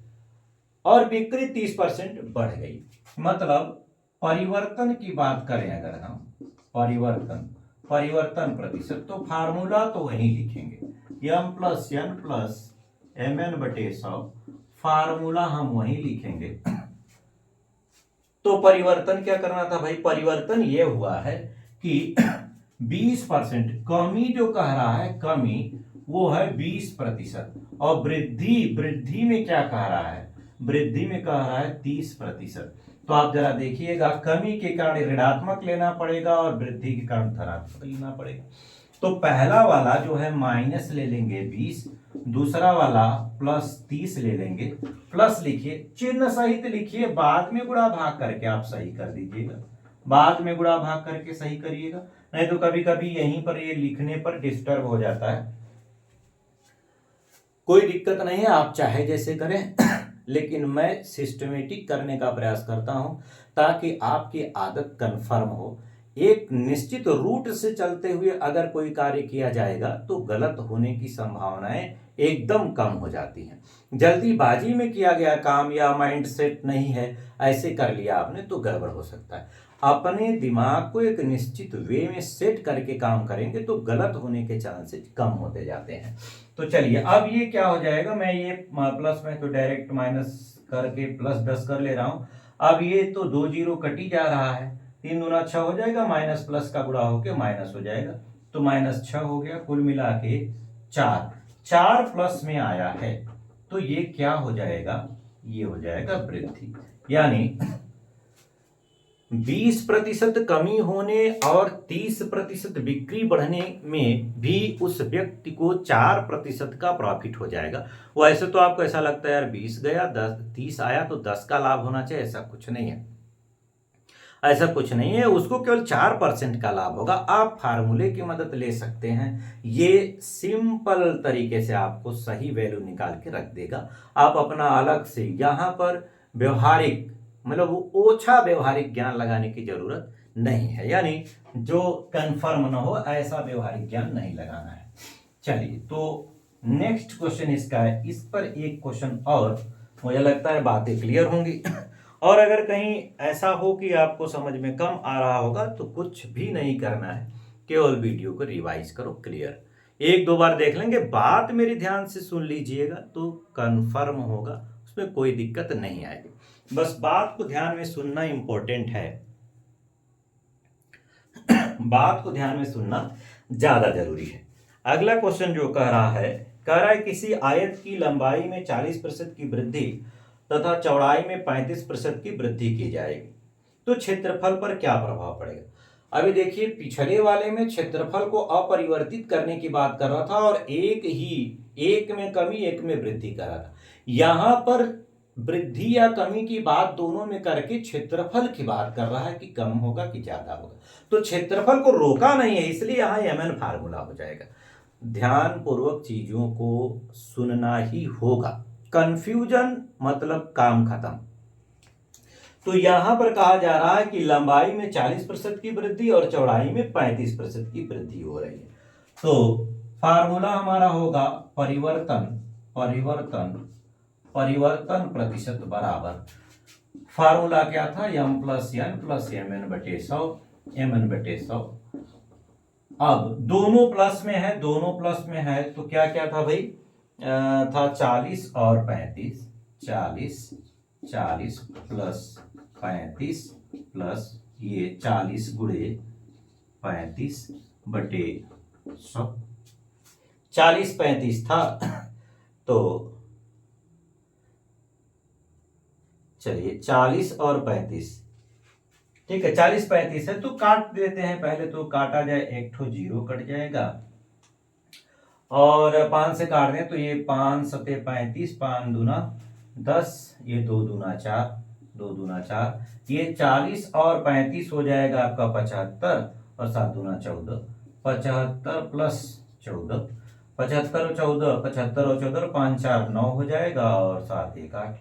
और बिक्री 30% बढ़ गई। मतलब परिवर्तन की बात करें अगर हम, परिवर्तन प्रतिशत, तो फार्मूला तो वही लिखेंगे, m plus n plus mn बटे 100, फार्मूला हम वही लिखेंगे। तो परिवर्तन क्या करना था भाई, परिवर्तन ये हुआ है कि 20% कमी जो कह रहा है, कमी वो है 20%, और वृद्धि में क्या कह रहा है, वृद्धि में कह रहा है 30%। तो आप जरा देखिएगा, कमी के कारण ऋणात्मक लेना पड़ेगा और वृद्धि के कारण धनात्मक लेना पड़ेगा। तो पहला वाला जो है माइनस ले लेंगे 20, दूसरा वाला प्लस 30 ले लेंगे। प्लस लिखिए, चिन्ह सहित लिखिए, बाद में गुणा भाग करके आप सही कर दीजिएगा, बाद में गुणा भाग करके सही करिएगा, नहीं तो कभी कभी यहीं पर ये लिखने पर डिस्टर्ब हो जाता है। कोई दिक्कत नहीं है, आप चाहे जैसे करें लेकिन मैं सिस्टमेटिक करने का प्रयास करता हूं ताकि आपकी आदत कंफर्म हो। एक निश्चित रूट से चलते हुए अगर कोई कार्य किया जाएगा तो गलत होने की संभावनाएं एकदम कम हो जाती हैं। जल्दीबाजी में किया गया काम या माइंड सेट नहीं है, ऐसे कर लिया आपने तो गड़बड़ हो सकता है। अपने दिमाग को एक निश्चित वे में सेट करके काम करेंगे तो गलत होने के चांसेस कम होते जाते हैं। तो चलिए अब ये क्या हो जाएगा, मैं ये प्लस में तो डायरेक्ट माइनस करके +10 कर ले रहा हूं। अब ये तो 2 जीरो कटी जा रहा है, 3 दूना 6 हो जाएगा, माइनस प्लस का गुणा होके माइनस हो जाएगा, तो -6 हो गया। कुल मिला के 4 प्लस में आया है, तो ये क्या हो जाएगा, ये हो जाएगा वृद्धि। यानी 20% कमी होने और 30% बिक्री बढ़ने में भी उस व्यक्ति को 4% का प्रॉफिट हो जाएगा। वैसे तो आपको ऐसा लगता है यार 20 गया 30 आया तो 10 का लाभ होना चाहिए, ऐसा कुछ नहीं है, ऐसा कुछ नहीं है, उसको केवल 4% का लाभ होगा। आप फार्मूले की मदद ले सकते हैं, ये सिंपल तरीके से आपको सही वैल्यू निकाल के रख देगा। आप अपना अलग से यहाँ पर व्यवहारिक मतलब ओछा व्यवहारिक ज्ञान लगाने की जरूरत नहीं है, यानी जो कंफर्म ना हो ऐसा व्यवहारिक ज्ञान नहीं लगाना है। चलिए तो नेक्स्ट क्वेश्चन इसका है, इस पर एक क्वेश्चन और मुझे लगता है बातें क्लियर होंगी। और अगर कहीं ऐसा हो कि आपको समझ में कम आ रहा होगा तो कुछ भी नहीं करना है, केवल वीडियो को रिवाइज करो, क्लियर 1-2 बार देख लेंगे, बात मेरी ध्यान से सुन लीजिएगा तो कंफर्म होगा, उसमें कोई दिक्कत नहीं आएगी। बस बात को ध्यान में सुनना इंपॉर्टेंट है, बात को ध्यान में सुनना ज्यादा जरूरी है। अगला क्वेश्चन जो कह रहा है किसी आयत की लंबाई में 40% की वृद्धि तथा चौड़ाई में 35% की वृद्धि की जाएगी तो क्षेत्रफल पर क्या प्रभाव पड़ेगा। अभी देखिए पिछले वाले में क्षेत्रफल को अपरिवर्तित करने की बात कर रहा था और एक में कमी एक में वृद्धि कर रहा था। यहां पर वृद्धि या कमी की बात दोनों में करके क्षेत्रफल की बात कर रहा है कि कम होगा कि ज्यादा होगा, तो क्षेत्रफल को रोका नहीं है, इसलिए यहां mn फार्मूला हो जाएगा। ध्यान पूर्वक चीजों को सुनना ही होगा, कंफ्यूजन मतलब काम खत्म। तो यहां पर कहा जा रहा है कि लंबाई में 40% की वृद्धि और चौड़ाई में 35% की वृद्धि हो रही है, तो फार्मूला हमारा होगा परिवर्तन प्रतिशत बराबर, फार्मूला क्या था, m+n+mn/100 mn/100। अब दोनों प्लस में है तो क्या क्या था भाई, था 40 और 35, 40 प्लस 35 प्लस ये 40 गुणे 35/100, 40-35 था, तो चलिए 40 और 35, ठीक है 40-35 है तो काट देते हैं, पहले तो काटा जाए, एक ठो 0 कट जाएगा और 5 से काट दें तो ये 5 सते 35, 5 दूना 10, ये 2 दूना 4, 2 दूना 4, ये 40 और 35 हो जाएगा आपका 75 और 7 दूना 14, 75 प्लस 14, 75 और 14, 75 और 14, 5 4 9 हो जाएगा और 7 1 8,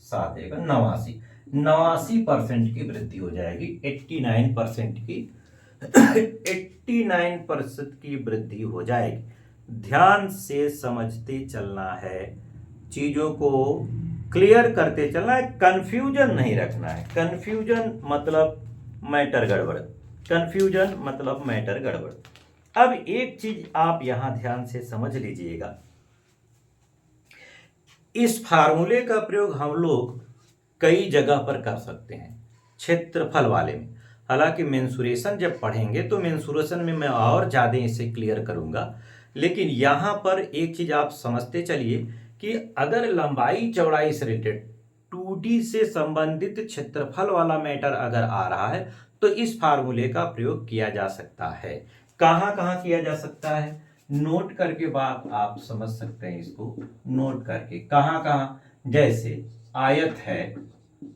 7 1 89, 89% की वृद्धि हो जाएगी, 89% की 89% की वृद्धि हो जाएगी। ध्यान से समझते चलना है, चीजों को क्लियर करते चलना है, कंफ्यूजन नहीं रखना है। कंफ्यूजन मतलब मैटर गड़बड़, कंफ्यूजन मतलब मैटर गड़बड़। अब एक चीज आप यहां ध्यान से समझ लीजिएगा, इस फार्मूले का प्रयोग हम लोग कई जगह पर कर सकते हैं क्षेत्रफल वाले में। हालांकि मेंसुरेशन जब पढ़ेंगे तो मेंसुरेशन में मैं और ज़्यादा इसे क्लियर करूंगा, लेकिन यहाँ पर एक चीज़ आप समझते चलिए कि अगर लंबाई चौड़ाई से रिलेटेड 2D से संबंधित क्षेत्रफल वाला मैटर अगर आ रहा है तो इस फार्मूले का प्रयोग किया जा सकता है। कहाँ कहाँ किया जा सकता है, नोट करके बात आप समझ सकते हैं, इसको नोट करके कहाँ कहाँ, जैसे आयत है,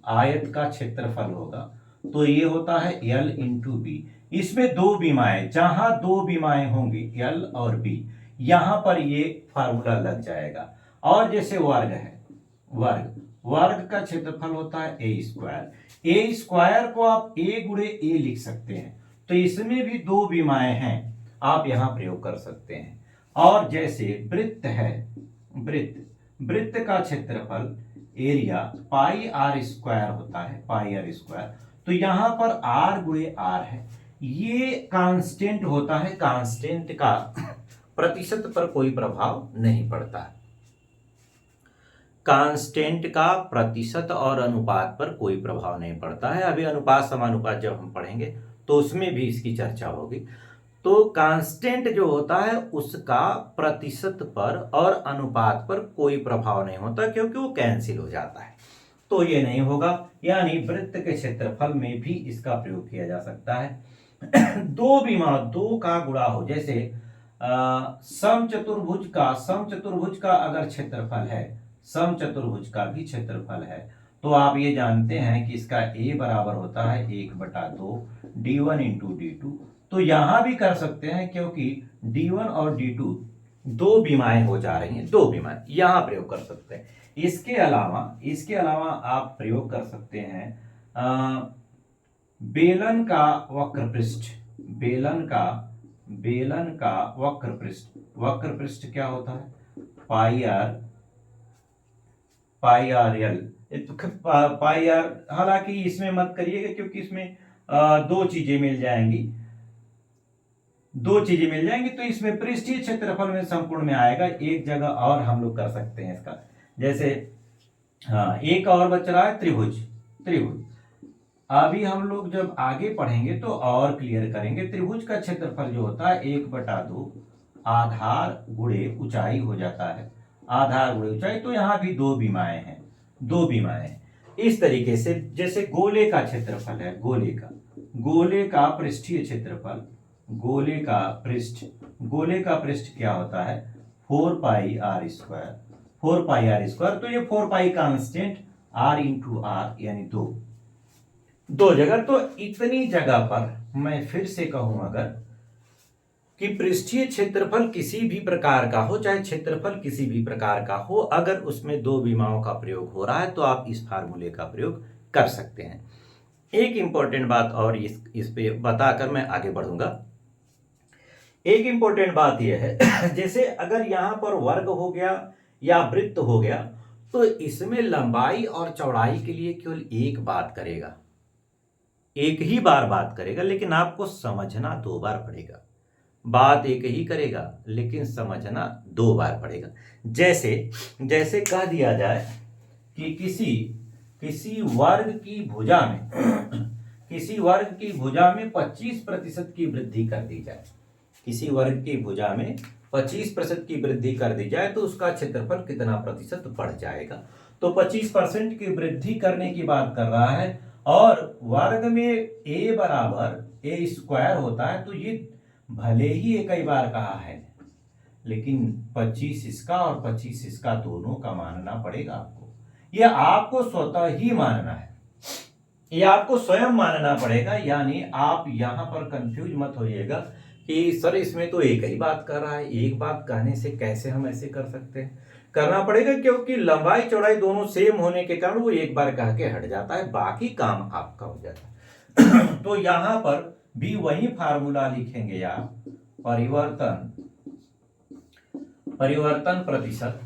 आयत का क्षेत्रफल होगा तो ये होता है L इंटू बी, इसमें 2 बीमाएं, जहां 2 बीमाएं होंगी L और B, यहां पर ये फार्मूला लग जाएगा। और जैसे वर्ग है, वर्ग का क्षेत्रफल होता है a स्क्वायर को आप a गुणे a लिख सकते हैं, तो इसमें भी 2 बीमाएं हैं, आप यहां प्रयोग कर सकते हैं। और जैसे वृत्त है, वृत्त का क्षेत्रफल एरिया पाई आर स्क्वायर होता है, पाई आर स्क्वायर। तो यहां पर आर गुणे आर है, ये कांस्टेंट होता है, कांस्टेंट का प्रतिशत पर कोई प्रभाव नहीं पड़ता है। कांस्टेंट का प्रतिशत और अनुपात पर कोई प्रभाव नहीं पड़ता है। अभी अनुपात समानुपात जब हम पढ़ेंगे तो उसमें भी इसकी चर्चा होगी। तो कांस्टेंट जो होता है उसका प्रतिशत पर और अनुपात पर कोई प्रभाव नहीं होता, क्योंकि वो कैंसिल हो जाता है, तो ये नहीं होगा। यानी वृत्त के क्षेत्रफल में भी इसका प्रयोग किया जा सकता है। दो का गुणा हो, जैसे समचतुर्भुज का अगर क्षेत्रफल है, समचतुर्भुज का भी क्षेत्रफल है, तो आप ये जानते हैं कि इसका a बराबर होता है 1/2 d1 इंटू d2। तो यहां भी कर सकते हैं, क्योंकि d1 और d2 दो विमाएं हो जा रही हैं, दो विमाएं यहां प्रयोग कर सकते हैं। इसके अलावा आप प्रयोग कर सकते हैं बेलन का वक्र पृष्ठ, बेलन का वक्र पृष्ठ क्या होता है, पाई आर एल, पाई आर। हालांकि इसमें मत करिएगा, क्योंकि इसमें दो चीजें मिल जाएंगी, तो इसमें पृष्ठीय क्षेत्रफल में संपूर्ण में आएगा। एक जगह और हम लोग कर सकते हैं इसका, जैसे हाँ, एक और बच रहा है त्रिभुज। अभी हम लोग जब आगे पढ़ेंगे तो और क्लियर करेंगे। त्रिभुज का क्षेत्रफल जो होता है 1/2 आधार गुणे ऊंचाई हो जाता है, आधार गुणे ऊंचाई। तो यहाँ भी दो विमाएं हैं, इस तरीके से। जैसे गोले का क्षेत्रफल है, गोले का पृष्ठीय क्षेत्रफल, गोले का पृष्ठ क्या होता है, 4 पाई आर स्क्वायर। तो ये 4 pi constant, r into r यानी दो जगह। तो इतनी जगह पर मैं फिर से कहूं अगर कि पृष्ठीय क्षेत्रफल किसी भी प्रकार का हो, चाहे क्षेत्रफल किसी भी प्रकार का हो, अगर उसमें दो विमाओं का प्रयोग हो रहा है तो आप इस फार्मूले का प्रयोग कर सकते हैं। एक इंपॉर्टेंट बात और इस पे बताकर मैं आगे बढ़ूंगा। एक इंपॉर्टेंट बात यह है जैसे अगर यहां पर वर्ग हो गया या वृत्त हो गया, तो इसमें लंबाई और चौड़ाई के लिए केवल एक ही बार बात करेगा, लेकिन आपको समझना दो बार पड़ेगा। बात एक ही करेगा लेकिन समझना दो बार पड़ेगा। जैसे कह दिया जाए कि किसी वर्ग की भुजा में 25% की वृद्धि कर दी जाए, किसी वर्ग की भुजा में 25% की वृद्धि कर दी जाए तो उसका क्षेत्रफल कितना प्रतिशत बढ़ जाएगा। तो 25% की वृद्धि करने की बात कर रहा है, और वर्ग में a बराबर a स्क्वायर होता है। तो ये भले ही कई बार कहा है, लेकिन 25 इसका और 25 इसका दोनों का मानना पड़ेगा आपको। यह आपको स्वतः ही मानना है, यह आपको स्वयं मानना पड़ेगा। यानी आप यहां पर कंफ्यूज मत होइएगा कि सर इसमें तो एक ही बात कर रहा है, एक बात कहने से कैसे हम ऐसे कर सकते हैं। करना पड़ेगा, क्योंकि लंबाई चौड़ाई दोनों सेम होने के कारण वो एक बार कह के हट जाता है, बाकी काम आपका हो जाता है। तो यहां पर भी वही फार्मूला लिखेंगे आप, परिवर्तन प्रतिशत,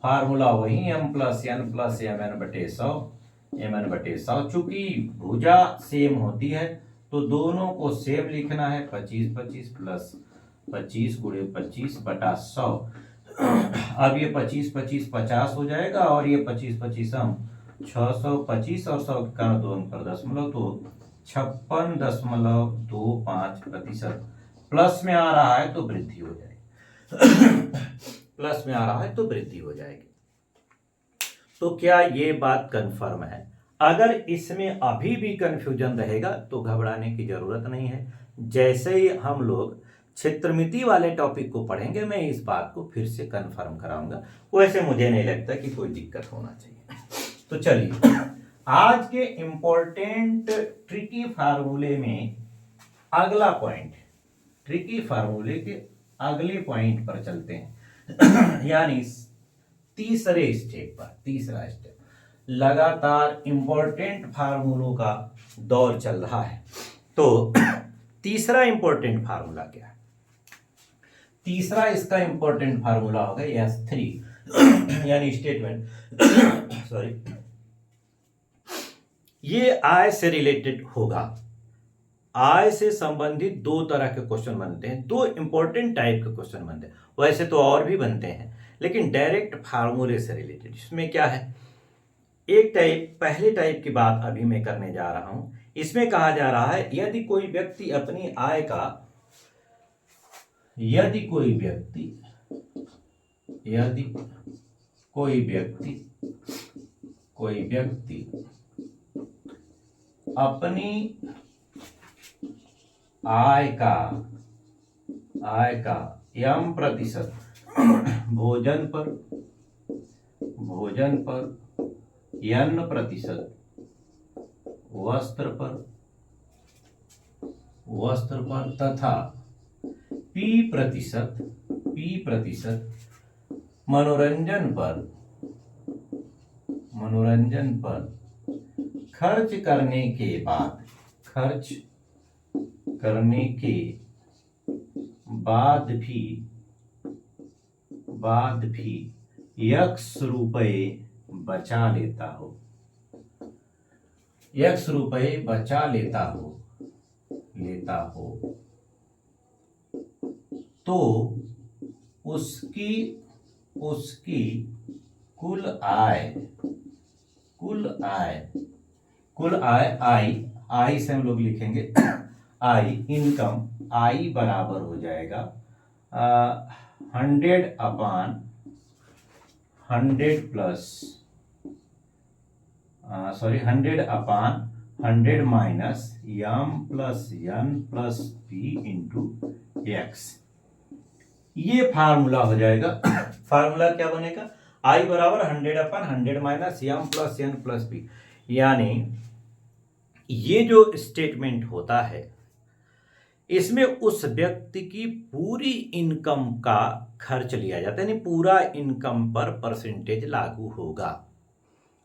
फार्मूला वही m+n+mn/100 चूंकि भुजा सेम होती है तो दोनों को सेम लिखना है। 25 प्लस 25 गुणे 25/100। अब ये 25 50 हो जाएगा, और ये 25 हम 625 और 100 का 2 अंक पर दशमलव, तो 56.25%। प्लस में आ रहा है तो वृद्धि हो जाएगी, तो क्या ये बात कंफर्म है? अगर इसमें अभी भी कंफ्यूजन रहेगा तो घबराने की जरूरत नहीं है। जैसे ही हम लोग क्षेत्रमिति वाले टॉपिक को पढ़ेंगे मैं इस बात को फिर से कंफर्म कराऊंगा। वैसे मुझे नहीं लगता कि कोई दिक्कत होना चाहिए। तो चलिए आज के इंपॉर्टेंट ट्रिकी फार्मूले में अगला पॉइंट, ट्रिकी फार्मूले के अगले पॉइंट पर चलते हैं। यानी तीसरा स्टेप, लगातार इंपॉर्टेंट फार्मूलों का दौर चल रहा है। तो तीसरा इंपॉर्टेंट फार्मूला क्या है? तीसरा इसका इंपॉर्टेंट फार्मूला होगा S3 यानी स्टेटमेंट सॉरी, ये आय से रिलेटेड होगा। आय से संबंधित दो तरह के क्वेश्चन बनते हैं, दो इंपॉर्टेंट टाइप के क्वेश्चन बनते हैं, वैसे तो और भी बनते हैं लेकिन डायरेक्ट फार्मूले से रिलेटेड। इसमें क्या है, एक टाइप, पहले टाइप की बात अभी मैं करने जा रहा हूं। इसमें कहा जा रहा है यदि कोई व्यक्ति अपनी आय का, यदि कोई व्यक्ति अपनी आय का m% भोजन पर n% वस्त्र पर तथा p% मनोरंजन पर खर्च करने के बाद भी x रुपए बचा लेता हो तो उसकी कुल आय आई से हम लोग लिखेंगे आई, इनकम आई बराबर हो जाएगा 100 माइनस m+n+p इंटू एक्स। ये फार्मूला हो जाएगा। फार्मूला क्या बनेगा, आई बराबर 100/100 माइनस m+n+p। यानी ये जो स्टेटमेंट होता है इसमें उस व्यक्ति की पूरी इनकम का खर्च लिया जाता है, यानी पूरा इनकम पर परसेंटेज लागू होगा।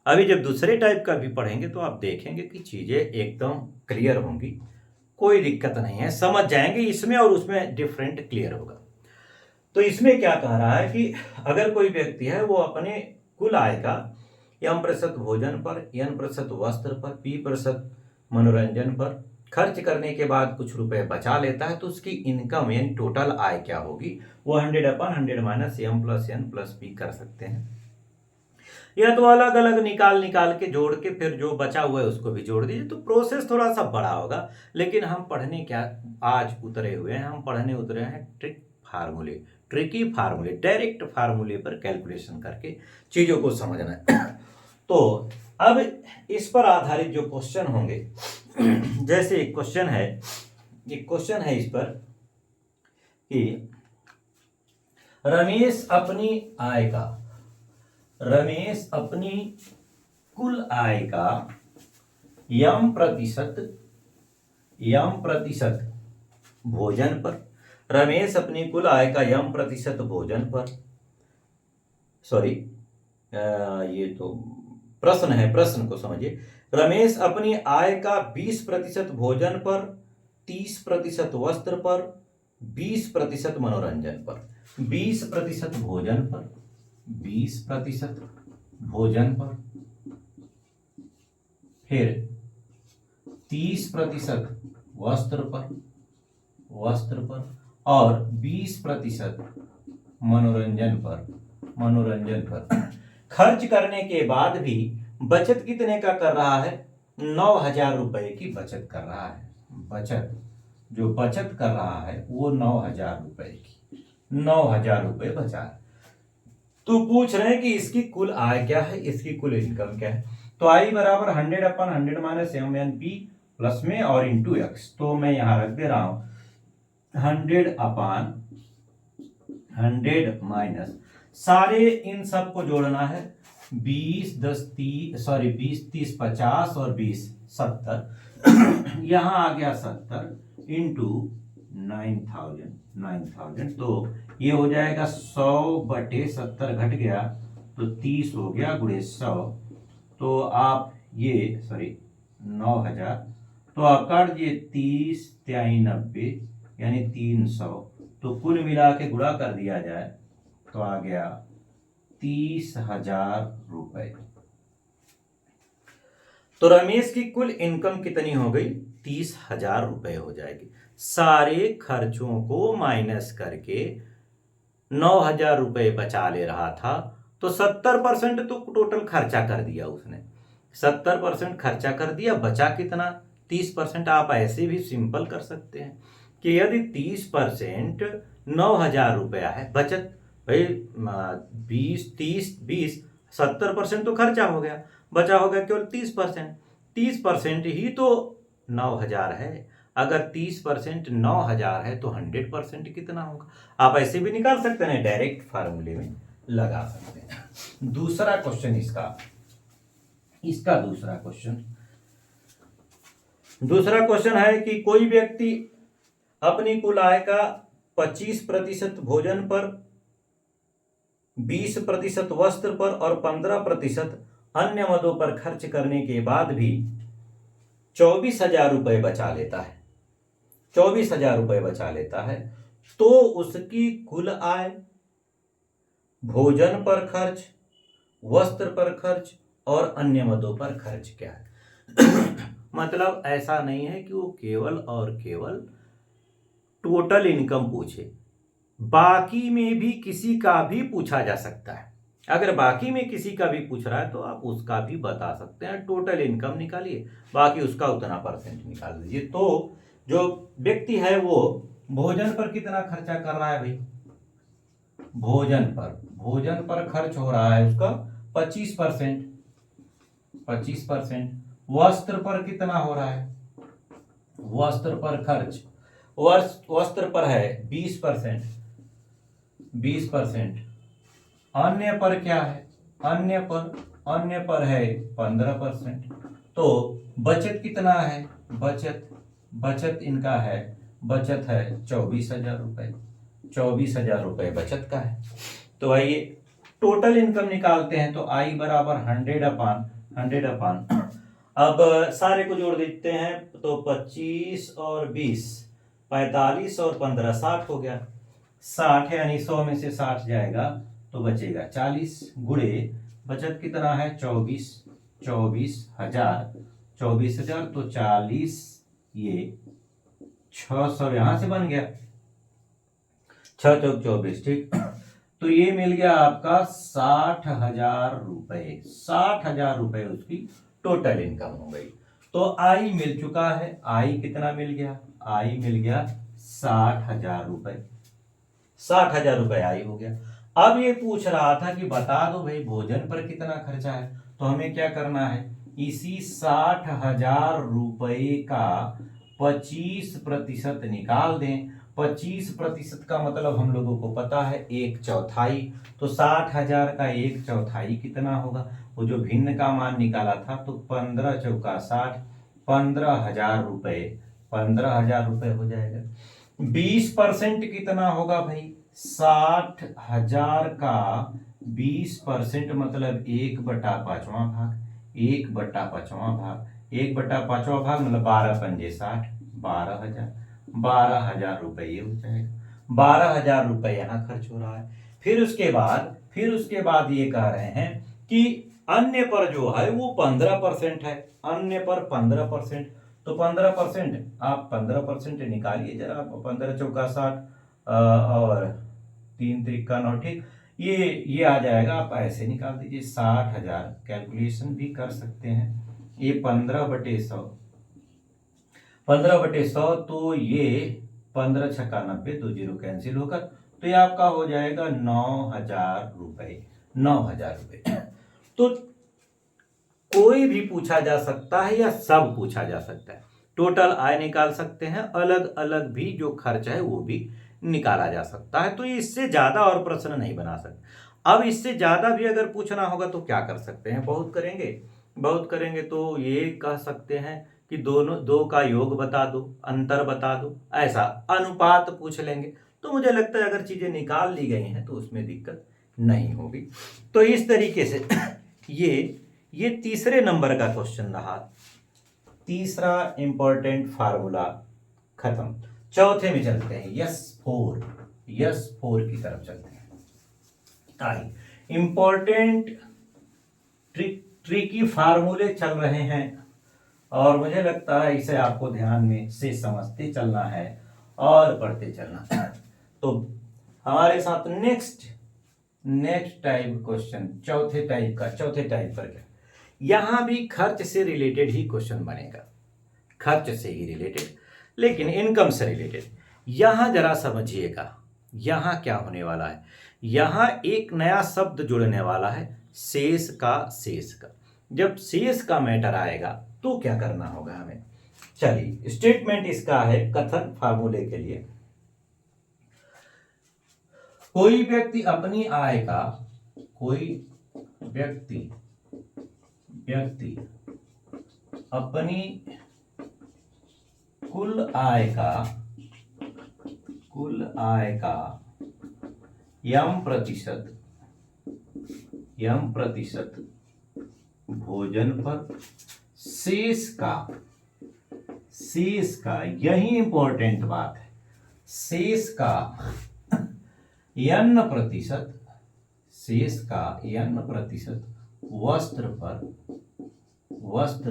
अभी जब दूसरे टाइप का भी पढ़ेंगे तो आप देखेंगे कि चीजें एकदम क्लियर होंगी, कोई दिक्कत नहीं है, समझ जाएंगे। इसमें और उसमें डिफरेंट क्लियर होगा। तो इसमें क्या कह रहा है कि अगर कोई व्यक्ति है वो अपने कुल आय का m% भोजन पर, n% वस्त्र पर, p% मनोरंजन पर खर्च करने के बाद कुछ रुपए बचा लेता है, तो उसकी इनकम यानी टोटल आय क्या होगी, वो 100/100 माइनस m+n+p कर सकते हैं। या तो अलग अलग निकाल के जोड़ के फिर जो बचा हुआ है उसको भी जोड़ दीजिए। तो प्रोसेस थोड़ा सा बड़ा होगा, लेकिन हम पढ़ने क्या आज उतरे हुए हैं, हम पढ़ने उतरे हैं ट्रिकी फार्मूले, डायरेक्ट फार्मूले पर कैलकुलेशन करके चीजों को समझना है। तो अब इस पर आधारित जो क्वेश्चन होंगे, जैसे एक क्वेश्चन है इस पर कि रमेश अपनी कुल आय का m% भोजन पर, रमेश अपनी कुल आय का m% भोजन पर, सॉरी ये तो प्रश्न है, प्रश्न को समझिए। रमेश अपनी आय का 20% भोजन पर, 30% वस्त्र पर, 20% मनोरंजन पर, 20% भोजन पर, 20% भोजन पर, फिर 30% वस्त्र पर और 20% मनोरंजन पर खर्च करने के बाद भी बचत कितने का कर रहा है, 9,000 रुपए की बचत कर रहा है। बचत कर रहा है वो 9,000 रुपए की, 9,000 रुपए बचा है। तो पूछ रहे हैं कि इसकी कुल आय क्या है, इसकी कुल इनकम क्या है। तो आई बराबर 100/100 माइनस m+n+p प्लस में और इंटू एक्स। तो मैं यहां रख दे रहा हूं 100/100 माइनस, सारे इन सब को जोड़ना है, 20 10 30 सॉरी 20 30 50 और 20 70 यहां आ गया 70 इंटू 9,000। तो ये हो जाएगा 100/70 घट गया तो 30 हो गया गुणे 100। तो आप ये 9,000 तो आप काट दिए 30 × 90 यानी 300 तो कुल मिला के गुणा कर दिया जाए तो आ गया 30,000 रुपए। तो रमेश की कुल इनकम कितनी हो गई? 30,000 रुपए हो जाएगी। सारे खर्चों को माइनस करके 9,000 रुपए बचा ले रहा था, तो 70% तो टोटल खर्चा कर दिया उसने। 70% खर्चा कर दिया, बचा कितना? 30%। आप ऐसे भी सिंपल कर सकते हैं कि यदि 30% 9,000 रुपया है बचत, भाई 20 70% तो खर्चा हो गया, बचा हो गया केवल 30%। 30% ही तो 9,000 है। अगर 30% 9,000 है तो 100% कितना होगा? आप ऐसे भी निकाल सकते हैं, डायरेक्ट फार्मूले में लगा सकते हैं। दूसरा क्वेश्चन इसका दूसरा क्वेश्चन है कि कोई व्यक्ति अपनी कुल आय का 25% भोजन पर, 20% वस्त्र पर और 15% अन्य मदों पर खर्च करने के बाद भी 24,000 रुपए बचा लेता है। 24,000 रुपए बचा लेता है, तो उसकी कुल आय भोजन पर खर्च, वस्त्र पर खर्च और अन्य मदों पर खर्च क्या है? मतलब ऐसा नहीं है कि वो केवल और केवल टोटल इनकम पूछे, बाकी में भी किसी का भी पूछा जा सकता है। अगर बाकी में किसी का भी पूछ रहा है तो आप उसका भी बता सकते हैं। टोटल इनकम निकालिए, बाकी उसका उतना परसेंट निकाल दीजिए। तो जो व्यक्ति है वो भोजन पर कितना खर्चा कर रहा है भाई? भोजन पर खर्च हो रहा है उसका 25%। वस्त्र पर कितना हो रहा है? वस्त्र पर खर्च, वस्त्र पर है 20%। अन्य पर क्या है? अन्य पर है 15%। तो बचत कितना है? बचत इनका है, बचत है 24,000 रुपए। 24,000 रुपए बचत का है। तो आइए टोटल इनकम निकालते हैं। तो आई बराबर 100/100। अब सारे को जोड़ देते हैं तो 25 और 20 45 और 15 60 हो गया। 60 यानी 100 में से 60 जाएगा तो बचेगा 40, गुणे बचत कितना है? 24,000 तो 40, ये 600 यहां से बन गया, 6 चौक 24, ठीक। तो ये मिल गया आपका 60,000 रुपए। 60,000 रुपए उसकी टोटल इनकम हो गई। तो आई मिल चुका है। आई कितना मिल गया? आई मिल गया 60,000 रुपए। 60,000 रुपए आई हो गया। अब ये पूछ रहा था कि बता दो भाई भोजन पर कितना खर्चा है। तो हमें क्या करना है? इसी 60,000 रुपए का 25% निकाल दें। 25% का मतलब हम लोगों को पता है 1/4। तो 60,000 का 1/4 कितना होगा? वो जो भिन्न का मान निकाला था, तो 15 चौका 60, 15,000 रुपए। 15,000 रुपए हो जाएगा। 20% कितना होगा भाई? 60,000 का 20% मतलब 1/5वां भाग। 1/5वां भाग 1/5वां भाग मतलब 12 पंजे 60, 12,000। 12,000 रुपए ये हो जाएगा। 12,000 रुपए यहाँ खर्च हो रहा है। फिर उसके बाद ये कह रहे हैं कि अन्य पर जो है वो 15% है। अन्य पर 15%, तो 15% आप 15% निकालिए जरा। 15 चौका 60 और 3 त्रिका 9, ठीक। ये आ जाएगा। आप ऐसे निकाल दीजिए 60,000। कैलकुलेशन भी कर सकते हैं। ये 15/100, 15/100, तो ये 15 छक्का 90, 2 जीरो कैंसिल होकर, तो ये आपका हो जाएगा 9,000 रुपए। 9,000 रुपए। तो कोई भी पूछा जा सकता है या सब पूछा जा सकता है। टोटल आय निकाल सकते हैं, अलग अलग भी जो खर्च है वो भी निकाला जा सकता है। तो इससे ज्यादा और प्रश्न नहीं बना सकते। अब इससे ज्यादा भी अगर पूछना होगा तो क्या कर सकते हैं? बहुत करेंगे तो ये कह सकते हैं कि दो का योग बता दो, अंतर बता दो, ऐसा अनुपात पूछ लेंगे। तो मुझे लगता है अगर चीजें निकाल ली गई हैं तो उसमें दिक्कत नहीं होगी। तो इस तरीके से ये तीसरे नंबर का क्वेश्चन रहा। तीसरा इंपॉर्टेंट फार्मूला खत्म। चौथे में चलते हैं। यस 4। S4 की तरफ चलते हैं। आई इंपॉर्टेंट ट्रिकी फार्मूले चल रहे हैं और मुझे लगता है इसे आपको ध्यान में से समझते चलना है और पढ़ते चलना है। तो हमारे साथ नेक्स्ट टाइप क्वेश्चन, चौथे टाइप पर क्या, यहां भी खर्च से रिलेटेड ही क्वेश्चन बनेगा, खर्च से ही रिलेटेड, लेकिन इनकम से रिलेटेड। यहां जरा समझिएगा, यहां क्या होने वाला है, यहां एक नया शब्द जुड़ने वाला है, शेष का। जब शेष का मैटर आएगा तो क्या करना होगा हमें, चलिए स्टेटमेंट इसका है कथन फार्मूले के लिए। कोई व्यक्ति अपनी आय का, अपनी कुल आय का यम प्रतिशत भोजन पर, शेष का यही इंपॉर्टेंट बात है, शेष का n प्रतिशत वस्त्र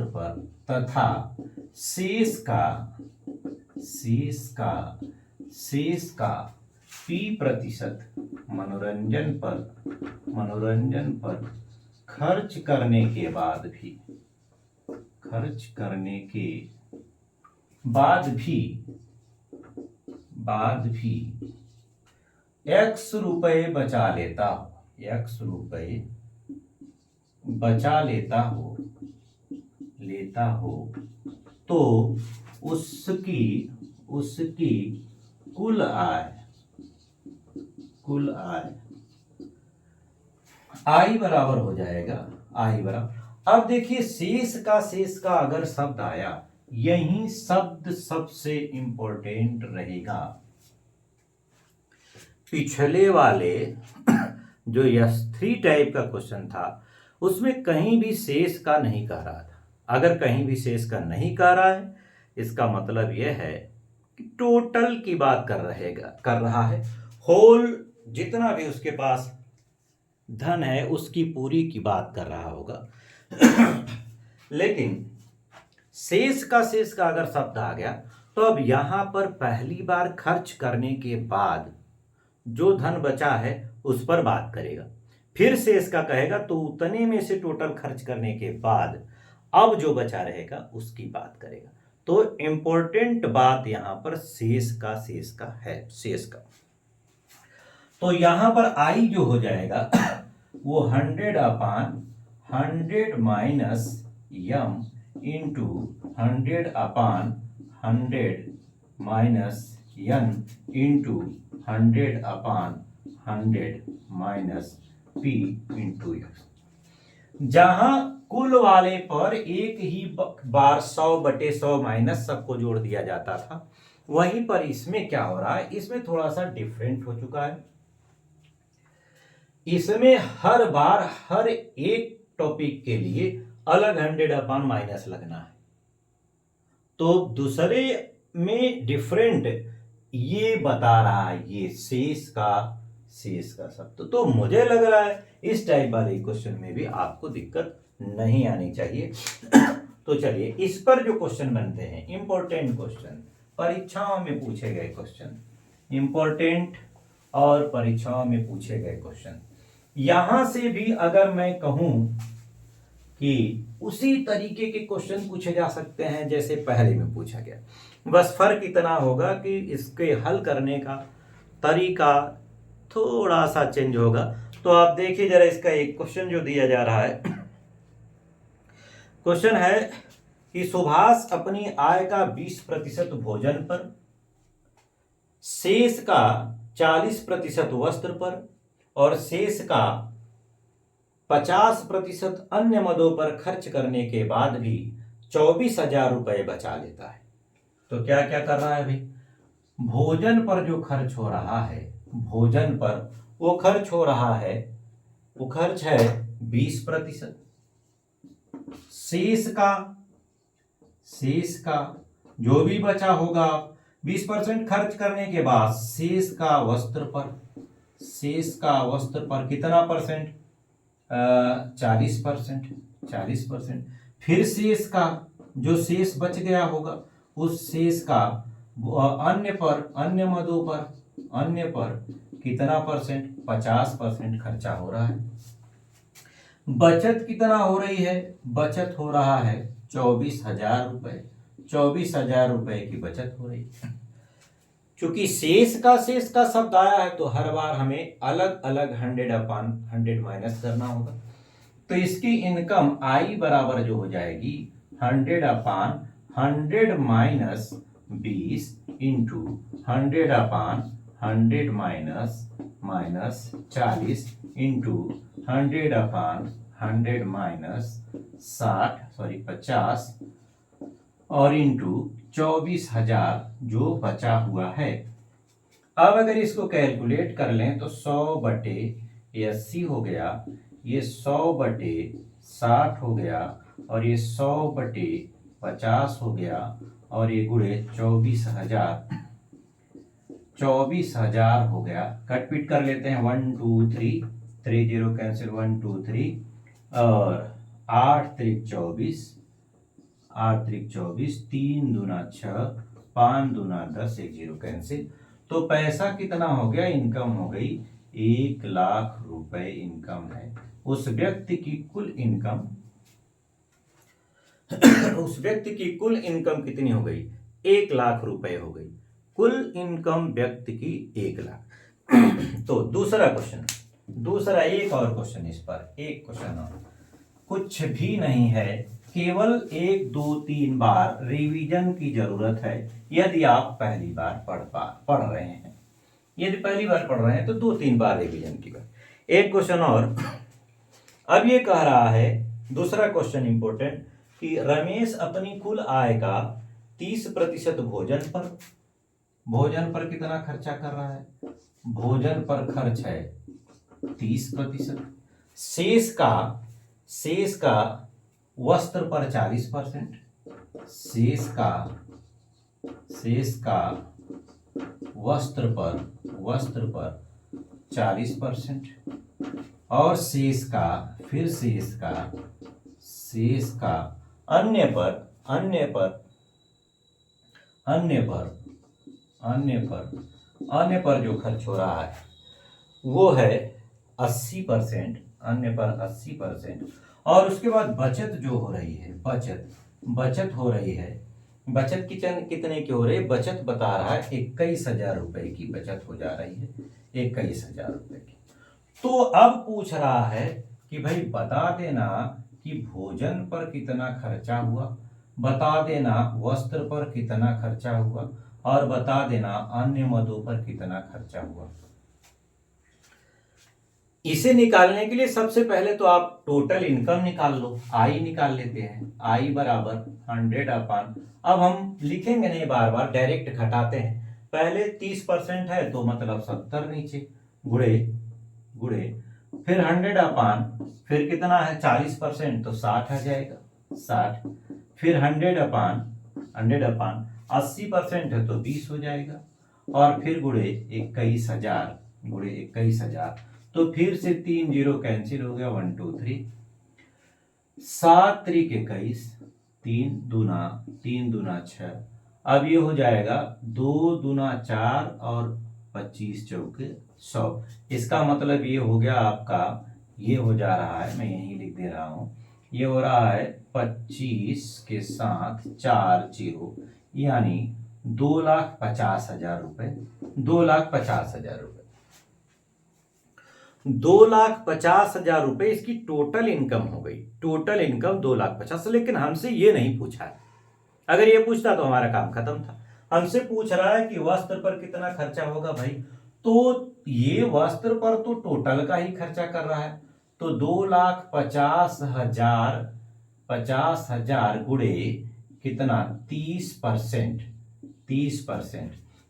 पर तथा शेष का p प्रतिशत मनोरंजन पर खर्च करने के बाद भी x रुपए बचा लेता हो तो उसकी कुल आय बराबर हो जाएगा, अब देखिए शेष का अगर शब्द आया, यही शब्द सबसे इंपॉर्टेंट रहेगा। पिछले वाले जो S3 टाइप का क्वेश्चन था उसमें कहीं भी शेष का नहीं कह रहा था। अगर कहीं भी शेष का नहीं कह रहा है, इसका मतलब यह है कि टोटल की बात कर रहा है, होल जितना भी उसके पास धन है उसकी पूरी की बात कर रहा होगा। लेकिन शेष का अगर शब्द आ गया तो अब यहां पर पहली बार खर्च करने के बाद जो धन बचा है उस पर बात करेगा, फिर शेष का कहेगा तो उतने में से टोटल खर्च करने के बाद अब जो बचा रहेगा उसकी बात करेगा। तो इंपॉर्टेंट बात यहां पर शेष का है, शेष का। तो यहां पर आई जो हो जाएगा वो 100/100 minus m into 100/100 minus n into 100/100 minus p into x। जहां कुल वाले पर एक ही बार 100/100 माइनस सबको जोड़ दिया जाता था, वहीं पर इसमें क्या हो रहा है, इसमें थोड़ा सा डिफरेंट हो चुका है। इसमें हर बार हर एक टॉपिक के लिए अलग 100/- माइनस लगना है, तो दूसरे में डिफरेंट ये बता रहा है, ये शेष का शब्द। तो मुझे लग रहा है इस टाइप वाले क्वेश्चन में भी आपको दिक्कत नहीं आनी चाहिए। तो चलिए इस पर जो क्वेश्चन बनते हैं, इंपॉर्टेंट क्वेश्चन, परीक्षाओं में पूछे गए क्वेश्चन, इंपॉर्टेंट और परीक्षाओं में पूछे गए क्वेश्चन, यहां से भी अगर मैं कहूं कि उसी तरीके के क्वेश्चन पूछे जा सकते हैं जैसे पहले में पूछा गया, बस फर्क इतना होगा कि इसके हल करने का तरीका थोड़ा सा चेंज होगा। तो आप देखिए जरा, इसका एक क्वेश्चन जो दिया जा रहा है, क्वेश्चन है कि सुभाष अपनी आय का 20% भोजन पर, शेष का 40% वस्त्र पर और शेष का 50% अन्य मदों पर खर्च करने के बाद भी 24,000 रुपए बचा लेता है। तो क्या क्या कर रहा है भाई, भोजन पर जो खर्च हो रहा है, भोजन पर वो खर्च हो रहा है, वो खर्च है 20%। शेष का जो भी बचा होगा 20% खर्च करने के बाद शेष का वस्त्र पर कितना परसेंट? 40%। 40%। फिर शेष का जो शेष बच गया होगा उस शेष का अन्य मदों पर कितना परसेंट? 50% खर्चा हो रहा है। बचत कितना हो रही है? बचत हो रहा है 24,000 रुपए। 24,000 रुपए की बचत हो रही है। क्योंकि शेष का शब्द आया है तो हर बार हमें अलग अलग 100/100 माइनस करना होगा। तो इसकी इनकम आई बराबर जो हो जाएगी 100/100 minus 20 into 100/100 minus 40 into 100/100 minus 50 और इंटू 24,000 जो बचा हुआ है। अब अगर इसको कैलकुलेट कर लें तो 100/80 हो गया, ये 100/60 हो गया और ये 100/50 हो गया और ये गुणे 24,000 हो गया। कट पीट कर लेते हैं 1 2 3 3 0 कैंसिल 1 2 3 और 8 3 24 8 3 24 3 दूना 6 5 दूना 10 1 0 कैंसिल। तो पैसा कितना हो गया? इनकम हो गई 1,00,000 रुपए इनकम है। उस व्यक्ति की कुल इनकम कितनी हो गई? 1,00,000 रुपए हो गई। कुल इनकम व्यक्ति की 1,00,000। तो दूसरा एक और क्वेश्चन, इस पर एक क्वेश्चन और, कुछ भी नहीं है, केवल 1 2 3 बार रिवीजन की जरूरत है यदि आप पहली बार पढ़ रहे हैं। यदि पहली बार पढ़ रहे हैं तो 2-3 बार रिवीजन की बात। एक क्वेश्चन और। अब ये कह रहा है, दूसरा क्वेश्चन इंपॉर्टेंट, कि रमेश अपनी कुल आय का 30% भोजन पर कितना खर्चा कर रहा है? भोजन पर खर्च है 30%। शेष का वस्त्र पर 40%। शेष का वस्त्र पर 40% और शेष का अन्य पर जो खर्च हो रहा है वो है 80%। अन्य पर 80%। और उसके बाद बचत जो हो रही है, बचत हो रही है। बचत कितने की हो रही है? बचत बता रहा है 21,000 रुपए की बचत हो जा रही है, 21,000 रुपए की। तो अब पूछ रहा है कि भाई बता देना कि भोजन पर कितना खर्चा हुआ, बता देना वस्त्र पर कितना खर्चा हुआ और बता देना अन्य मदों पर कितना खर्चा हुआ। इसे निकालने के लिए सबसे पहले तो आप टोटल इनकम निकाल लो, आई निकाल लेते हैं। आई बराबर 100/, अब हम लिखेंगे नहीं बार बार, डायरेक्ट घटाते हैं। पहले 30% है तो मतलब 70 नीचे गुणे फिर 100/, फिर कितना है 40% तो 60 आ जाएगा 60। फिर 100/, 80% है तो 20 हो जाएगा और फिर गुणे 21,000 तो फिर से 3 0 कैंसिल हो गया 1 2 3 7 3 21 3 दूना 6। अब ये हो जाएगा 2 दूना 4 और 25 चौके 100। इसका मतलब ये हो गया आपका, ये हो जा रहा है, मैं यहीं लिख दे रहा हूं, ये हो रहा है 25 के साथ 4 0 यानी 2,50,000 रुपए। 2,50,000 रुपए 2,50,000 रुपए इसकी टोटल इनकम हो गई। Total income 2,50,000। लेकिन हमसे ये नहीं पूछा है। अगर ये पूछता तो हमारा काम खत्म था। हमसे पूछ रहा है कि वस्त्र पर कितना खर्चा होगा भाई, तो ये वस्त्र पर तो टोटल का ही खर्चा कर रहा है, तो 2,50,000 गुणे कितना 30%।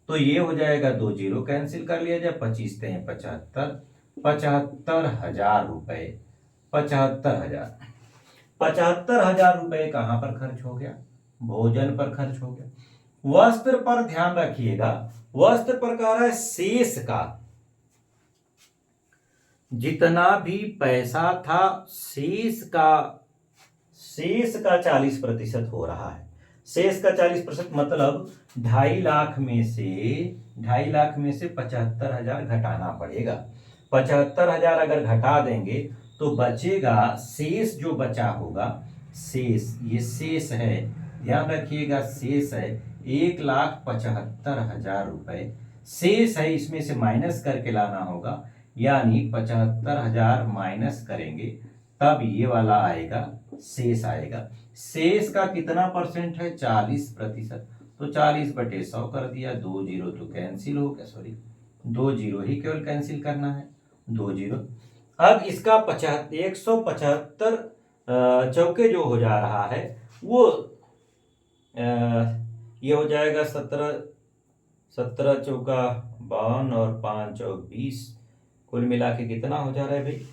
तो ये हो जाएगा 2 0 कैंसिल कर लिया जाए, 25 × 75 75,000 रुपए। 75,000 रुपए कहां पर खर्च हो गया? भोजन पर खर्च हो गया। वस्त्र पर ध्यान रखिएगा, वस्त्र पर कह रहा है शेष का, जितना भी पैसा था शेष का 40% हो रहा है। शेष का 40% मतलब 2.5 लाख में से 75,000 घटाना पड़ेगा। 75,000 अगर घटा देंगे तो बचेगा, शेष जो बचा होगा, शेष, ये शेष है, ध्यान रखिएगा, शेष है 1,75,000 रुपए शेष है। इसमें से माइनस करके लाना होगा, यानी 75,000 माइनस करेंगे तब ये वाला आएगा, शेष आएगा। शेष का कितना परसेंट है? 40%। तो 40/100 कर दिया, 2 जीरो तो कैंसिल हो गया, सॉरी 2 जीरो ही केवल कैंसिल करना है, 2 जीरो। अब इसका 175 चौके जो हो जा रहा है वो ये हो जाएगा 17 चौका 52 और 5 चौक 20, कुल मिला के कितना हो जा रहा है भाई?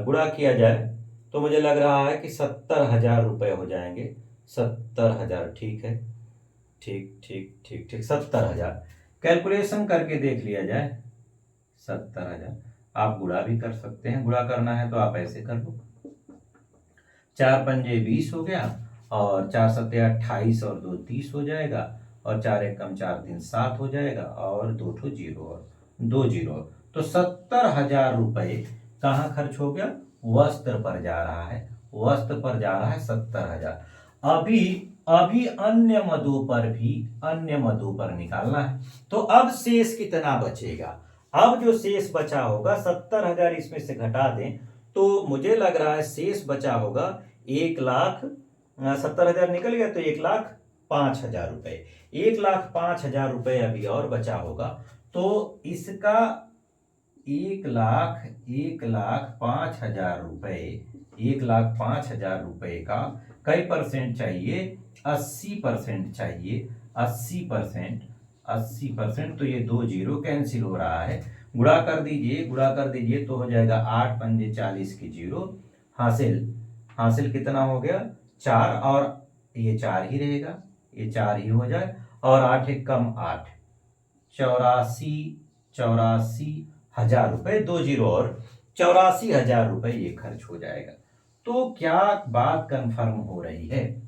गुणा किया जाए तो मुझे लग रहा है कि 70,000 रुपये हो जाएंगे। 70,000, ठीक है, ठीक ठीक ठीक ठीक, 70,000। कैलकुलेशन करके देख लिया जाए, 70,000। आप गुणा भी कर सकते हैं, गुणा करना है तो आप ऐसे कर लो, 4 पंजे 20 हो गया, और 4 सत्ते 28 और 2 30 हो जाएगा, और 4 एकम 4 3 7 हो जाएगा, और 2 ठो जीरो और 2 जीरो। तो 70,000 रुपये कहाँ खर्च हो गया? वस्त्र पर जा रहा है, वस्त्र पर जा रहा है 70,000। अभी अन्य मदों पर निकालना है। तो अब शेष कितना बचेगा? अब जो शेष बचा होगा 70,000, इसमें से घटा दें तो मुझे लग रहा है शेष बचा होगा 1,70,000 निकल गया तो 1,05,000 रुपए, 1,05,000 रुपए अभी और बचा होगा। तो इसका 1,05,000 रुपए, 1,05,000 रुपए का कई परसेंट चाहिए? 80% चाहिए, 80%। तो ये 2 जीरो कैंसिल हो रहा है, गुणा कर दीजिए तो हो जाएगा 8 पंजे 40 की जीरो, हासिल कितना हो गया? 4, और ये 4 ही रहेगा, ये 4 ही हो जाए, और 8 एक कम 8, 84,000 रुपए, 2 जीरो और 84,000 रुपए ये खर्च हो जाएगा। तो क्या बात कंफर्म हो रही है?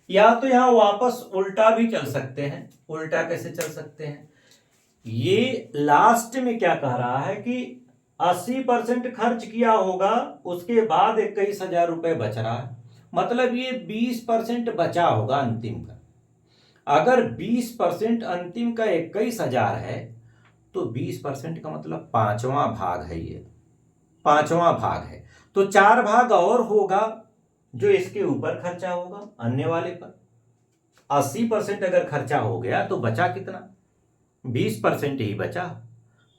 या तो यहां वापस उल्टा भी चल सकते हैं। उल्टा कैसे चल सकते हैं? ये लास्ट में क्या कह रहा है कि 80% खर्च किया होगा, उसके बाद 21,000 रुपए बच रहा है, मतलब ये 20% बचा होगा अंतिम का। अगर 20% अंतिम का 21,000 है तो 20% का मतलब 5वां भाग है, ये 5वां भाग है। तो 4 भाग और होगा जो इसके ऊपर खर्चा होगा अन्य वाले पर। 80% अगर खर्चा हो गया तो बचा कितना? 20% ही बचा।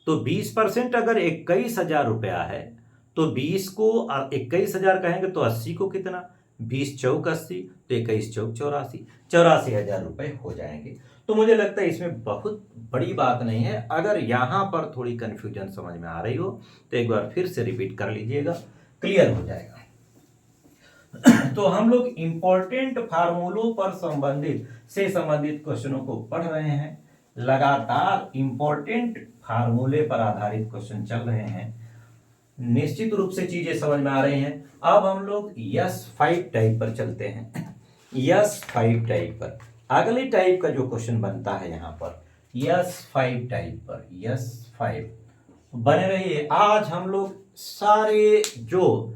तो 20% अगर 21,000 रुपया है तो 20 को 21,000 कहेंगे तो 80 को कितना? 20 चौक 80, तो 21 चौक 84, 84,000 रुपए हो जाएंगे। तो मुझे लगता है इसमें बहुत बड़ी बात नहीं है। अगर यहां पर थोड़ी कंफ्यूजन समझ में आ रही हो तो एक बार फिर से रिपीट कर लीजिएगा, क्लियर हो जाएगा। तो हम लोग इंपॉर्टेंट फार्मूलों पर संबंधित क्वेश्चनों को पढ़ रहे हैं। लगातार इंपॉर्टेंट फार्मूले पर आधारित क्वेश्चन चल रहे हैं, निश्चित रूप से चीजें समझ में आ रही हैं। अब हम लोग S5 टाइप पर चलते हैं। S5 टाइप पर अगले टाइप का जो क्वेश्चन बनता है यहां पर S5 टाइप पर, S5 बने रहिए। आज हम लोग सारे जो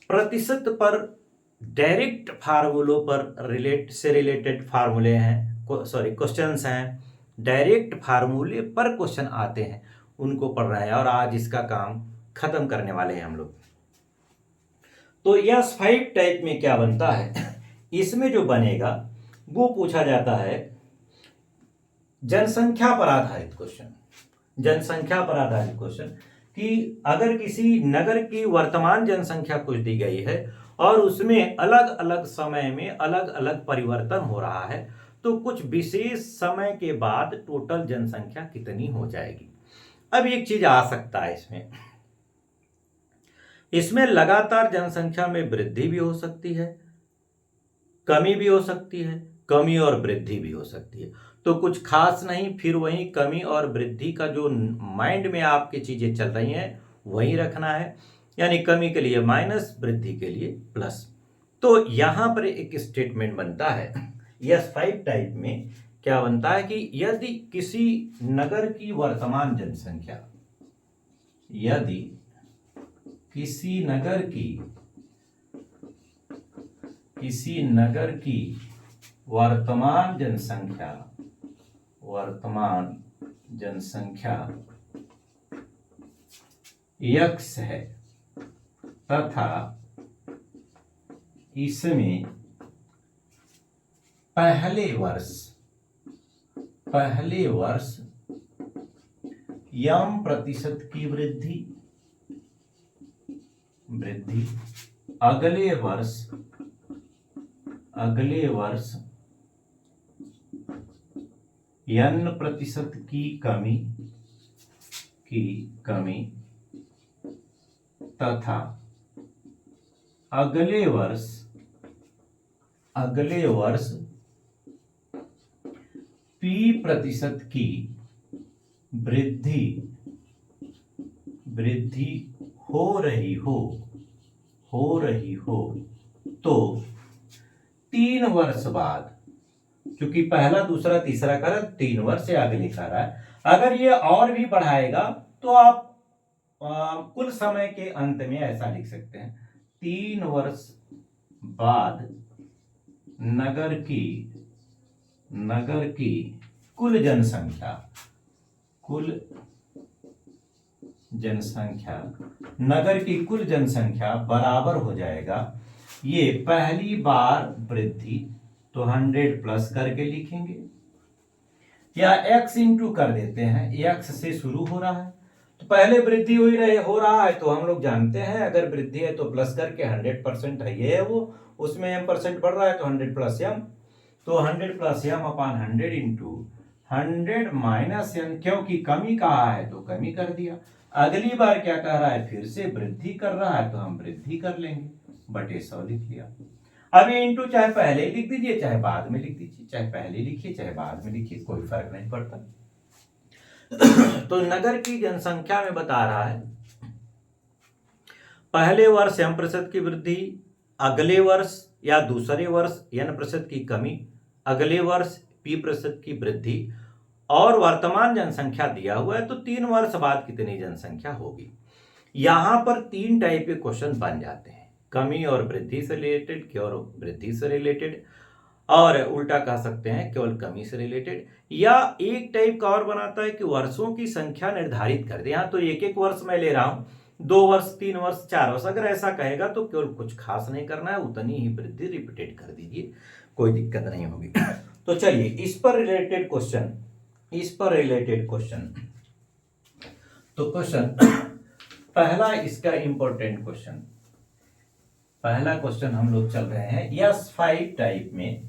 प्रतिशत पर डायरेक्ट फार्मूलों पर रिलेटेड फार्मूले हैं, सॉरी क्वेश्चंस हैं, डायरेक्ट फार्मूले पर क्वेश्चन आते हैं, उनको पढ़ रहे हैं और आज इसका काम खत्म करने वाले हैं हम लोग। तो S5 टाइप में क्या बनता है? इसमें जो बनेगा वो पूछा जाता है जनसंख्या पर आधारित क्वेश्चन। जनसंख्या पर आधारित क्वेश्चन कि अगर किसी नगर की वर्तमान जनसंख्या कुछ दी गई है और उसमें अलग अलग समय में अलग अलग परिवर्तन हो रहा है तो कुछ विशेष समय के बाद टोटल जनसंख्या कितनी हो जाएगी। अब एक चीज आ सकता है इसमें लगातार जनसंख्या में वृद्धि भी हो सकती है, कमी भी हो सकती है, कमी और वृद्धि भी हो सकती है। तो कुछ खास नहीं, फिर वही कमी और वृद्धि का जो माइंड में आपकी चीजें चल रही हैं वही रखना है, यानी कमी के लिए माइनस, वृद्धि के लिए प्लस। तो यहां पर एक स्टेटमेंट बनता है S5 टाइप में, क्या बनता है कि यदि किसी नगर की वर्तमान जनसंख्या, यदि किसी नगर की वर्तमान जनसंख्या x है तथा इसमें पहले वर्ष m% की वृद्धि, अगले वर्ष n% की कमी तथा अगले वर्ष p% की वृद्धि हो रही हो तो 3 वर्ष बाद, क्योंकि पहला दूसरा तीसरा कर 3 वर्ष से आगे लिखा रहा है, अगर ये और भी बढ़ाएगा तो आप कुल समय के अंत में ऐसा लिख सकते हैं 3 वर्ष बाद नगर की कुल जनसंख्या बराबर हो जाएगा, ये पहली बार वृद्धि तो 100 प्लस करके लिखेंगे, या x इंटू कर देते हैं, x से शुरू हो रहा है तो पहले वृद्धि हो रहा है, तो हम लोग जानते हैं अगर वृद्धि है तो प्लस करके 100% है, ये है वो, उसमें m% बढ़ रहा है तो 100 प्लस m, तो 100 प्लस m अपान 100 इंटू 100 माइनस m, क्योंकि कमी कहा है तो कमी कर दिया, अगली बार क्या कह रहा है, फिर से वृद्धि कर रहा है तो हम वृद्धि कर लेंगे, बटे 100 लिख लिया। अभी इंटू चाहे पहले लिख दीजिए चाहे बाद में लिख दीजिए, चाहे पहले लिखिए चाहे बाद में लिखिए, कोई फर्क नहीं पड़ता। तो नगर की जनसंख्या में बता रहा है पहले वर्ष m% की वृद्धि, अगले वर्ष या दूसरे वर्ष n% की कमी, अगले वर्ष p% की वृद्धि, और वर्तमान जनसंख्या दिया हुआ है तो 3 वर्ष बाद कितनी जनसंख्या होगी। यहां पर 3 टाइप के क्वेश्चन बन जाते हैं, कमी और वृद्धि से रिलेटेड, केवल वृद्धि से रिलेटेड, और उल्टा कह सकते हैं केवल कमी से रिलेटेड, या एक टाइप का और बनाता है कि वर्षों की संख्या निर्धारित कर दे। यहां तो एक वर्ष मैं ले रहा हूं, 2 वर्ष 3 वर्ष 4 वर्ष, अगर ऐसा कहेगा तो केवल कुछ खास नहीं करना है, उतनी ही वृद्धि रिपीटेड कर दीजिए, कोई दिक्कत नहीं होगी। तो चलिए इस पर रिलेटेड क्वेश्चन, तो क्वेश्चन पहला इसका इंपॉर्टेंट क्वेश्चन, पहला क्वेश्चन हम लोग चल रहे हैं S5 टाइप में,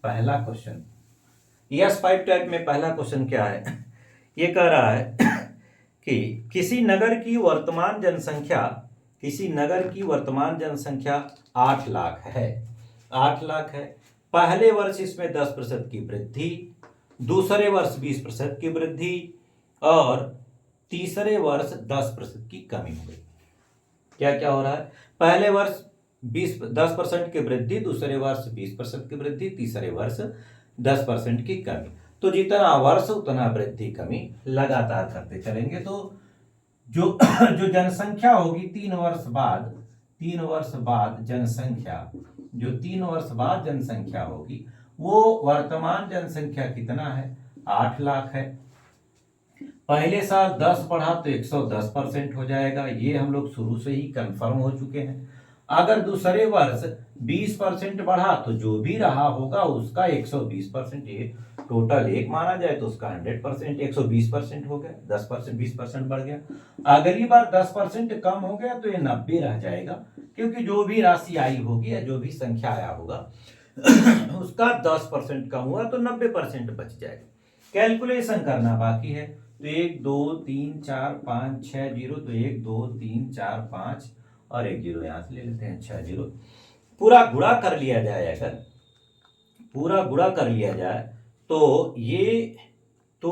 पहला क्वेश्चन, S5 टाइप में पहला क्वेश्चन क्या है, ये कह रहा है कि किसी नगर की वर्तमान जनसंख्या 8 लाख है, पहले वर्ष इसमें 10% की वृद्धि, दूसरे वर्ष 20% की वृद्धि, और तीसरे वर्ष 10% की कमी हो गई। क्या क्या हो रहा है, पहले वर्ष 10% की वृद्धि, दूसरे वर्ष 20% की वृद्धि, तीसरे वर्ष 10% की कमी, तो जितना वर्ष उतना वृद्धि कमी लगातार करते चलेंगे। तो जो जनसंख्या होगी 3 वर्ष बाद जनसंख्या होगी, वो वर्तमान जनसंख्या कितना है, 8 लाख है। पहले साल 10 बढ़ा तो 110% हो जाएगा, ये हम लोग शुरू से ही कंफर्म हो चुके हैं। अगर दूसरे वर्ष 20% बढ़ा तो जो भी रहा होगा उसका 120%, ये टोटल एक माना जाए तो उसका 100%, 120% हो गया, 10% 20% बढ़ गया। अगली बार 10% कम हो गया तो ये 90 रह जाएगा, क्योंकि जो भी राशि आई होगी या जो भी संख्या आया होगा उसका 10% कम हुआ तो 90% बच जाएगा। कैलकुलेशन करना बाकी है, तो 1 2 3 4 5 6 0, तो 1 2 3 4 5 और 1 0 यहां से ले लेते हैं, 6 0। पूरा गुणा कर लिया जाए, अगर पूरा गुणा कर लिया जाए तो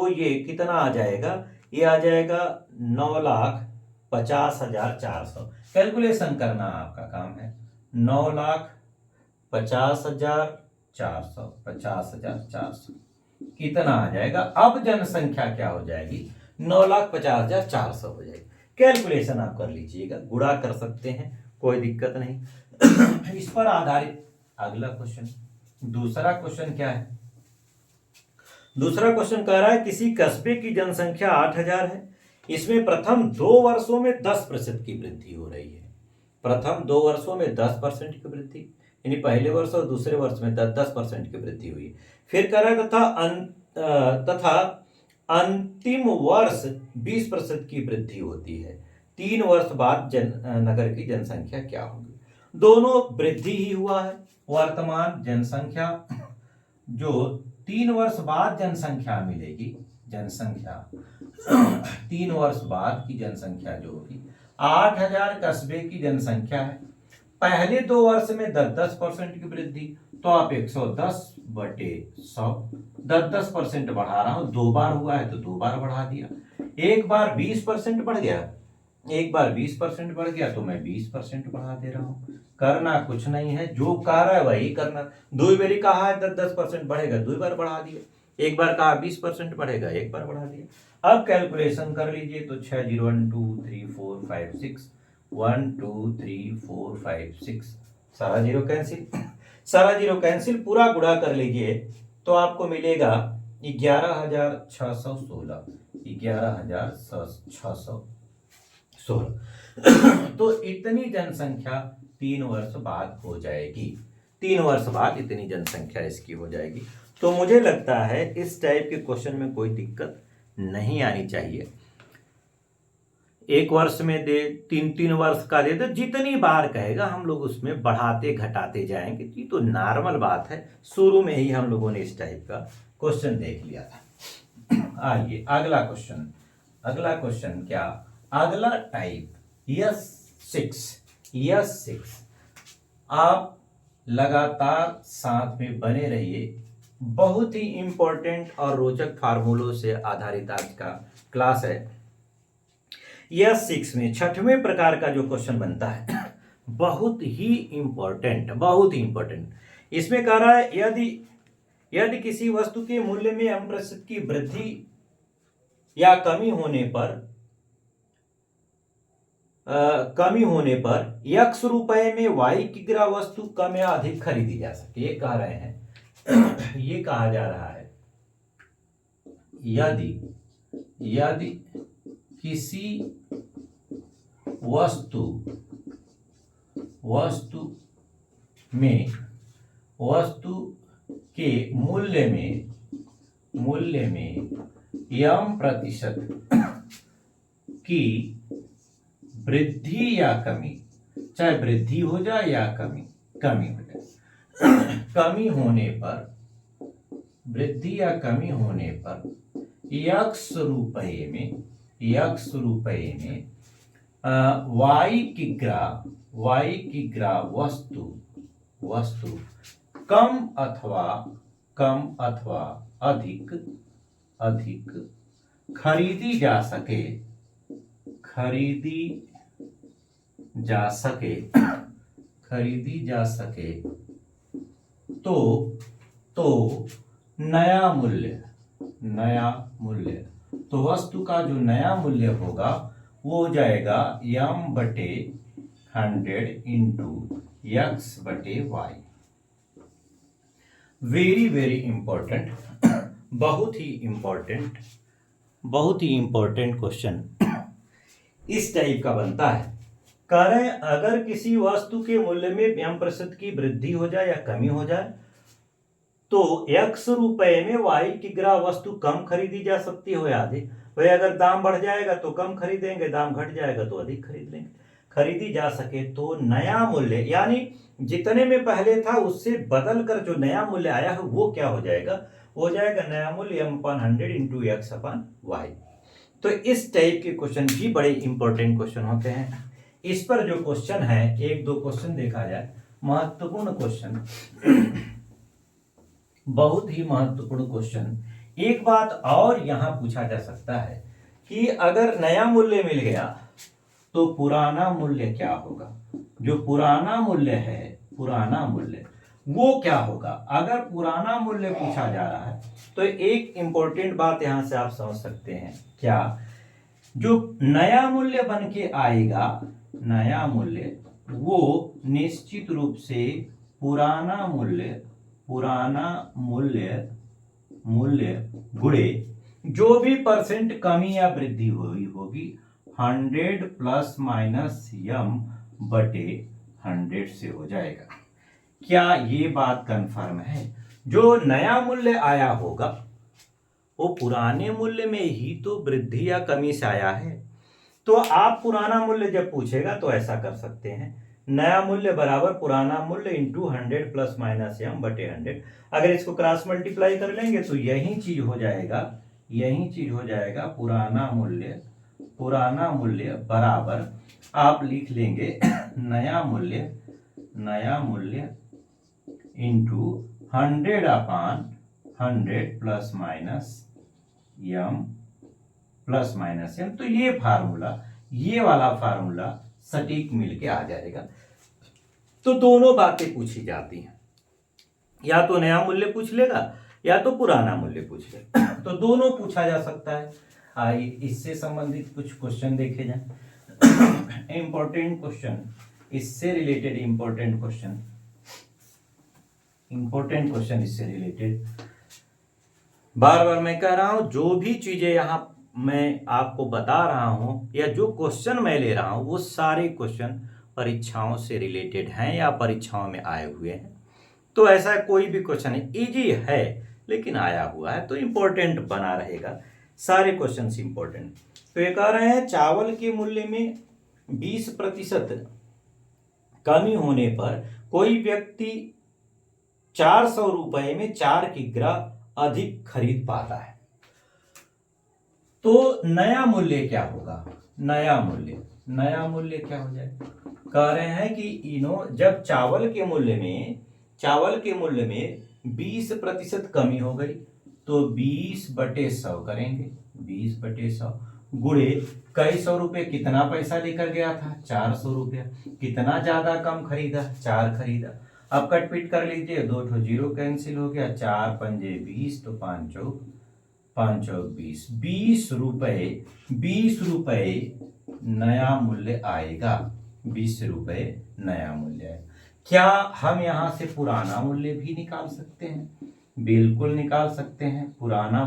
ये कितना आ जाएगा, ये आ जाएगा 9,50,400। कैलकुलेशन करना आपका काम है। 9,50,400, 50,400 कितना आ जाएगा। अब जनसंख्या क्या हो जाएगी, 9,50,400 हो जाएगी। कैलकुलेशन आप कर लीजिएगा, गुणा कर सकते हैं, कोई दिक्कत नहीं। इस पर आधारित अगला क्वेश्चन, दूसरा क्वेश्चन क्या है। दूसरा क्वेश्चन कह रहा है किसी कस्बे की जनसंख्या 8,000 है, इसमें प्रथम 2 वर्षों में 10% की वृद्धि हो रही है। प्रथम 2 वर्षों में 10% की वृद्धि, यानी पहले वर्ष और दूसरे वर्ष में 10% की वृद्धि हुई। फिर कह रहा है तथा अंतिम वर्ष 20% की वृद्धि होती है। 3 वर्ष बाद नगर की जनसंख्या क्या होगी। दोनों वृद्धि ही हुआ है। वर्तमान जनसंख्या जो 3 वर्ष बाद जनसंख्या मिलेगी, जनसंख्या 3 वर्ष बाद की जनसंख्या जो होगी 8,000 कस्बे की जनसंख्या है। पहले 2 वर्ष में 10% की वृद्धि, तो आप 110/100 10% बढ़ा रहा हूं। 2 बार हुआ है तो 2 बार बढ़ा दिया। एक बार 20% बढ़ गया, एक बार 20% बढ़ गया तो मैं 20% बढ़ा दे रहा हूं। करना कुछ नहीं है, जो कह रहा है वही करना। 2 बार कहा है 10% बढ़ेगा, 2 बार बढ़ा दिए। एक बार कहा 20% बढ़ेगा, एक बार बढ़ा दिया। अब कैलकुलेशन कर लीजिए तो 6 0 1 2 3 4 5 6 1 2 3 4 5 6, सारा जीरो कैंसिल, सारा जीरो कैंसिल। पूरा गुणा कर लीजिए तो आपको मिलेगा 11,616, 11,616। तो इतनी जनसंख्या 3 वर्ष बाद हो जाएगी। 3 वर्ष बाद इतनी जनसंख्या इसकी हो जाएगी। तो मुझे लगता है इस टाइप के क्वेश्चन में कोई दिक्कत नहीं आनी चाहिए। 1 वर्ष में दे, 3 वर्ष का दे, तो जितनी बार कहेगा हम लोग उसमें बढ़ाते घटाते जाएंगे। ये तो नॉर्मल बात है, शुरू में ही हम लोगों ने इस टाइप का क्वेश्चन देख लिया था। आइए अगला क्वेश्चन, अगला क्वेश्चन क्या, अगला टाइप यस 6। आप लगातार साथ में बने रहिए, बहुत ही इंपॉर्टेंट और रोचक फार्मूलों से आधारित आज का क्लास है। यस 6 में 6वें प्रकार का जो क्वेश्चन बनता है बहुत ही इंपॉर्टेंट, बहुत ही इंपॉर्टेंट। इसमें कह रहा है यदि किसी वस्तु के मूल्य में m% की वृद्धि या कमी होने पर x रुपए में y किग्रा वस्तु कम या अधिक खरीदी जा सके। ये कह रहे हैं ये कहा जा रहा है यदि किसी वस्तु के मूल्य में m% की वृद्धि या कमी, चाहे वृद्धि हो जाए या कमी हो जाए, कमी होने पर, वृद्धि या कमी होने पर x रुपए में y किग्रा वस्तु कम अथवा अधिक खरीदी जा सके तो नया मूल्य, तो वस्तु का जो नया मूल्य होगा वो हो जाएगा m/100 into x/y। Very important, बहुत ही इंपॉर्टेंट क्वेश्चन इस टाइप का बनता है। कह रहे हैं अगर किसी वस्तु के मूल्य में m% की वृद्धि हो जाए या कमी हो जाए तो x रुपए में y किग्रा वस्तु कम खरीदी जा सकती हो या अधिक। भाई अगर दाम बढ़ जाएगा तो कम खरीदेंगे, दाम घट जाएगा तो अधिक खरीद लेंगे। खरीदी जा सके तो नया मूल्य, यानी जितने में पहले था उससे बदल कर जो नया मूल्य आया है वो क्या हो जाएगा, हो जाएगा नया मूल्य m/100 इंटू x/y। तो इस टाइप के क्वेश्चन भी बड़े इंपॉर्टेंट क्वेश्चन होते हैं। इस पर जो क्वेश्चन है, 1-2 क्वेश्चन देखा जाए महत्वपूर्ण क्वेश्चन, बहुत ही महत्वपूर्ण क्वेश्चन। एक बात और यहां पूछा जा सकता है कि अगर नया मूल्य मिल गया तो पुराना मूल्य क्या होगा। जो पुराना मूल्य है, पुराना मूल्य वो क्या होगा। अगर पुराना मूल्य पूछा जा रहा है तो एक इंपॉर्टेंट बात यहां से आप समझ सकते हैं क्या, जो नया मूल्य बन के आएगा, नया मूल्य वो निश्चित रूप से पुराना मूल्य, पुराना मूल्य गुणे जो भी परसेंट कमी या वृद्धि हुई होगी 100 प्लस माइनस यम बटे 100 से हो जाएगा। क्या ये बात कंफर्म है। जो नया मूल्य आया होगा वो पुराने मूल्य में ही तो वृद्धि या कमी से आया है। तो आप पुराना मूल्य जब पूछेगा तो ऐसा कर सकते हैं, नया मूल्य बराबर पुराना मूल्य इंटू 100 प्लस माइनस एम बटे 100। अगर इसको क्रॉस मल्टीप्लाई कर लेंगे तो यही चीज हो जाएगा, यही चीज हो जाएगा पुराना मूल्य बराबर आप लिख लेंगे नया मूल्य इंटू 100 अपान 100 प्लस माइनस एम। तो ये फार्मूला, ये वाला फार्मूला सटीक मिलके आ जाएगा। तो दोनों बातें पूछी जाती हैं, या तो नया मूल्य पूछ लेगा या तो पुराना मूल्य पूछ लेगा। तो दोनों पूछा जा सकता है। आइए इससे संबंधित कुछ क्वेश्चन देखे जाए। इंपॉर्टेंट क्वेश्चन, इससे रिलेटेड इंपॉर्टेंट क्वेश्चन इससे रिलेटेड। बार बार मैं कह रहा हूं, जो भी चीजें यहां मैं आपको बता रहा हूं या जो क्वेश्चन मैं ले रहा हूं वो सारे क्वेश्चन परीक्षाओं से रिलेटेड हैं या परीक्षाओं में आए हुए हैं। तो ऐसा कोई भी क्वेश्चन है, इजी है लेकिन आया हुआ है तो इंपॉर्टेंट बना रहेगा, सारे क्वेश्चंस इंपॉर्टेंट। तो ये कह रहे हैं चावल के मूल्य में 20% कमी होने पर कोई व्यक्ति 400 रुपए में 4 किग्रा अधिक खरीद पाता है। तो नया मूल्य क्या होगा, नया मूल्य क्या हो जाएगा। कह रहे हैं कि जब चावल के मूल्य में 20% कमी हो गई तो 20/100 करेंगे, 20/100 गुणे कई सौ रुपए, कितना पैसा लेकर गया था 400 रुपया, कितना ज्यादा कम खरीदा 4 खरीदा। अब कटपीट कर लीजिए, 2 ठो जीरो कैंसिल हो गया, 4 पंजे 20 तो 5 चौक 20, 20 रुपए नया मूल्य आएगा, 20 रुपए नया मूल्य है। क्या हम यहां से पुराना मूल्य भी निकाल सकते हैं, बिल्कुल निकाल सकते हैं। पुराना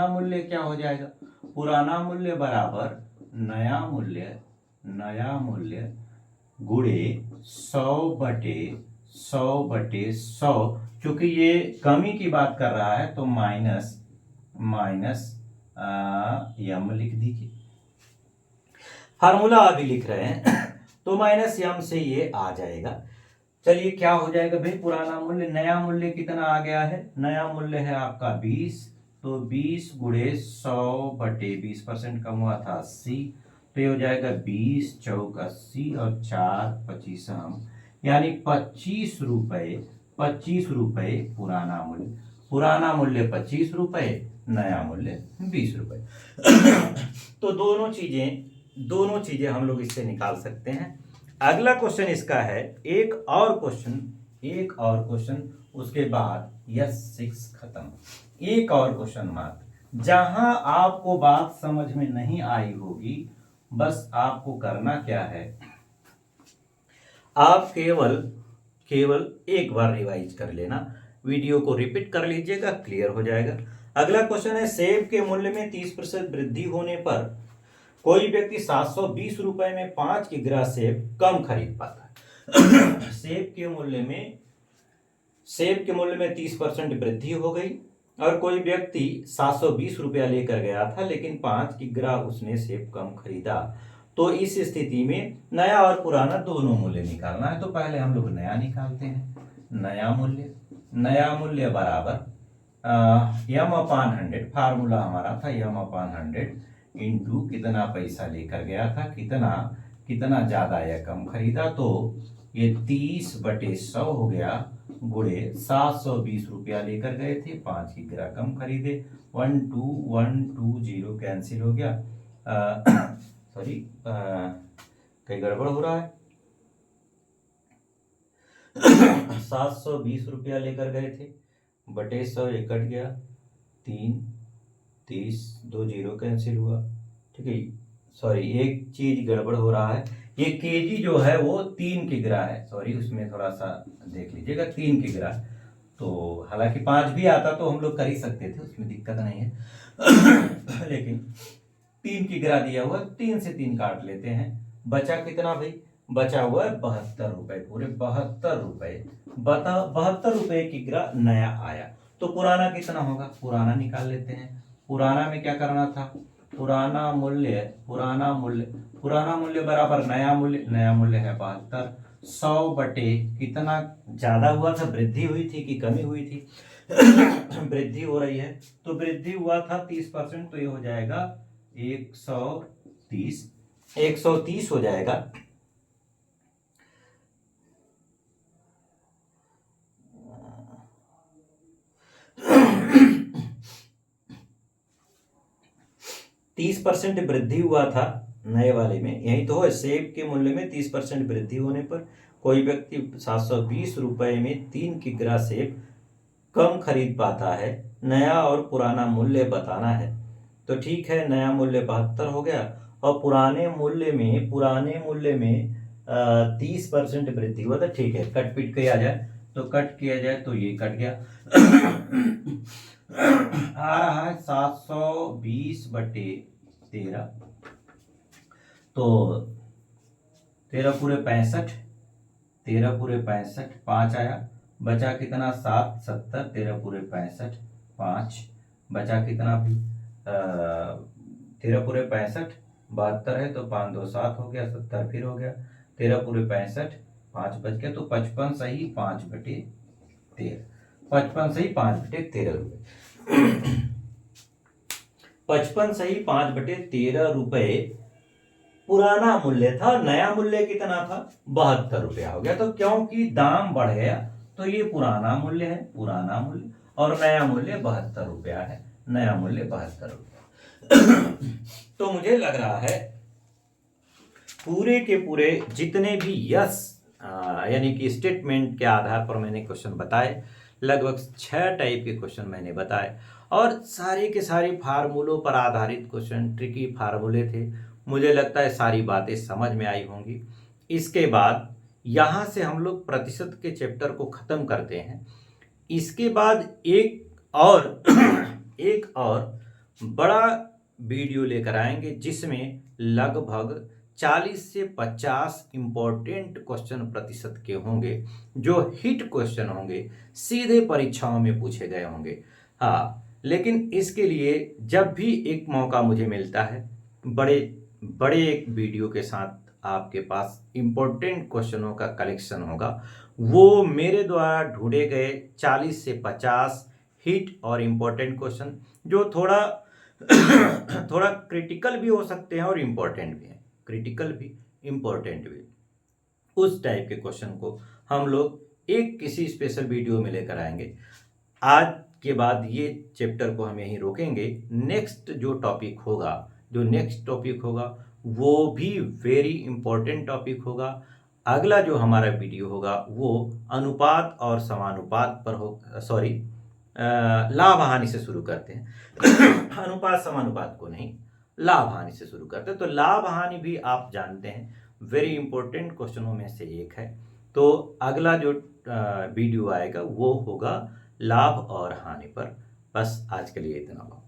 मूल्य क्या हो जाएगा, पुराना मूल्य बराबर नया मूल्य गुणे 100/100, क्योंकि ये कमी की बात कर रहा है तो माइनस यम लिख दीजिए। फार्मूला अभी लिख रहे हैं तो माइनस यम से ये आ जाएगा। चलिए क्या हो जाएगा भाई, पुराना मूल्य, नया मूल्य कितना आ गया है, नया मूल्य है आपका 20, तो 20 गुणे 100/20% कम हुआ था 80, तो ये हो जाएगा 20 चौक 80 और 4 25 यानी 25 रुपए पुराना मूल्य 25 रुपए, नया मूल्य 20 रुपए। तो दोनों चीजें हम लोग इससे निकाल सकते हैं। अगला क्वेश्चन इसका है, एक और क्वेश्चन उसके बाद यस 6 खत्म। एक और क्वेश्चन मात्र, जहां आपको बात समझ में नहीं आई होगी, बस आपको करना क्या है, आप केवल एक बार रिवाइज कर लेना, वीडियो को रिपीट कर लीजिएगा, क्लियर हो जाएगा। अगला क्वेश्चन है, सेब के मूल्य में 30% वृद्धि होने पर कोई व्यक्ति 720 रुपए में 5 किग्रा सेब कम खरीद पाता है। सेब के मूल्य में 30% वृद्धि हो गई और कोई व्यक्ति 720 रुपया लेकर गया था लेकिन 5 किग्रा उसने सेब कम खरीदा। तो इस स्थिति में नया और पुराना दोनों मूल्य निकालना है। तो पहले हम लोग नया निकालते हैं। नया मूल्य बराबर m/100, फार्मूला हमारा था m/100 इंटू कितना पैसा लेकर गया था, कितना ज्यादा या कम खरीदा, तो ये 30/100 हो गया, गुणे 720 रुपया लेकर गए थे, 5 की गिरा कम खरीदे, 12120 कैंसिल हो गया। सॉरी, कहीं गड़बड़ हो रहा है। 720 रुपया लेकर गए थे, बटे 100 ये कट गया, 3 30 2 0 कैंसिल हुआ। ठीक है, सॉरी एक चीज गड़बड़ हो रहा है, ये केजी जो है वो 3 की गिरा है, सॉरी उसमें थोड़ा सा देख लीजिएगा, 3 की गिरा। तो हालांकि 5 भी आता तो हम लोग कर ही सकते थे, उसमें दिक्कत नहीं है। लेकिन 3 की गिरा दिया हुआ, 3 से 3 काट लेते हैं, बचा कितना भाई, बचा हुआ है 72 रुपए, पूरे 72 रुपए। बता 72 रुपए की गिरा नया आया, तो पुराना कितना होगा, पुराना निकाल लेते हैं। पुराना में क्या करना था, पुराना मूल्य बराबर नया मूल्य, नया मूल्य है 72। 100 बटे कितना ज्यादा हुआ था, वृद्धि हुई थी कि कमी हुई थी? वृद्धि हो रही है, तो वृद्धि हुआ था 30%, तो ये हो जाएगा 130 हो जाएगा। तीस परसेंट वृद्धि हुआ था नए वाले में, यही तो है, सेब के मूल्य में 30% वृद्धि होने पर कोई व्यक्ति 720 रुपए में 3 किग्रा सेब कम खरीद पाता है। नया और पुराना मूल्य बताना है। तो ठीक है, नया मूल्य 72 हो गया, और पुराने मूल्य में 30% वृद्धि हुआ था। ठीक है, कट पीट किया जाए, तो कट किया जाए तो ये कट गया। आ रहा है 720/13, तो 13 पूरे 65, 13 पूरे 65, 5 आया, बचा कितना 7 70, 13 पूरे 65, 5 बचा कितना भी 13 पूरे 65, 72 है तो 5 2 7 हो गया, 70 फिर हो गया, 13 पूरे 65, 5 बच गया, तो 55 सही 5/13, 55 सही 5/13 रुपए। 55 सही 5/13 रुपए पुराना मूल्य था, नया मूल्य कितना था, 72 रुपया हो गया। तो क्योंकि दाम बढ़ गया तो ये पुराना मूल्य है, पुराना मूल्य, और नया मूल्य 72 रुपया है, नया मूल्य 72 रुपया। तो मुझे लग रहा है पूरे के पूरे जितने भी यस यानी कि स्टेटमेंट के आधार पर मैंने क्वेश्चन बताए, लगभग 6 टाइप के क्वेश्चन मैंने बताए, और सारे के सारे फार्मूलों पर आधारित क्वेश्चन, ट्रिकी फार्मूले थे। मुझे लगता है सारी बातें समझ में आई होंगी। इसके बाद यहाँ से हम लोग प्रतिशत के चैप्टर को ख़त्म करते हैं। इसके बाद एक और बड़ा वीडियो लेकर आएंगे, जिसमें लगभग 40 से 50 इम्पोर्टेंट क्वेश्चन प्रतिशत के होंगे, जो हिट क्वेश्चन होंगे, सीधे परीक्षाओं में पूछे गए होंगे। हाँ, लेकिन इसके लिए जब भी एक मौका मुझे मिलता है, बड़े बड़े एक वीडियो के साथ आपके पास इम्पोर्टेंट क्वेश्चनों का कलेक्शन होगा। वो मेरे द्वारा ढूंढे गए 40 से 50 हिट और इम्पोर्टेंट क्वेश्चन, जो थोड़ा थोड़ा क्रिटिकल भी हो सकते हैं और इम्पोर्टेंट भी हैं, क्रिटिकल भी इम्पोर्टेंट भी, उस टाइप के क्वेश्चन को हम लोग एक किसी स्पेशल वीडियो में लेकर आएंगे। आज के बाद ये चैप्टर को हम यहीं रोकेंगे। नेक्स्ट जो नेक्स्ट टॉपिक होगा वो भी वेरी इंपॉर्टेंट टॉपिक होगा। अगला जो हमारा वीडियो होगा वो अनुपात और समानुपात पर हो, सॉरी लाभ हानि से शुरू करते हैं। अनुपात समानुपात को नहीं, लाभ हानि से शुरू करते हैं। तो लाभ हानि भी आप जानते हैं वेरी इंपॉर्टेंट क्वेश्चनों में से एक है। तो अगला जो वीडियो आएगा वो होगा लाभ और हानि पर। बस आज के लिए इतना।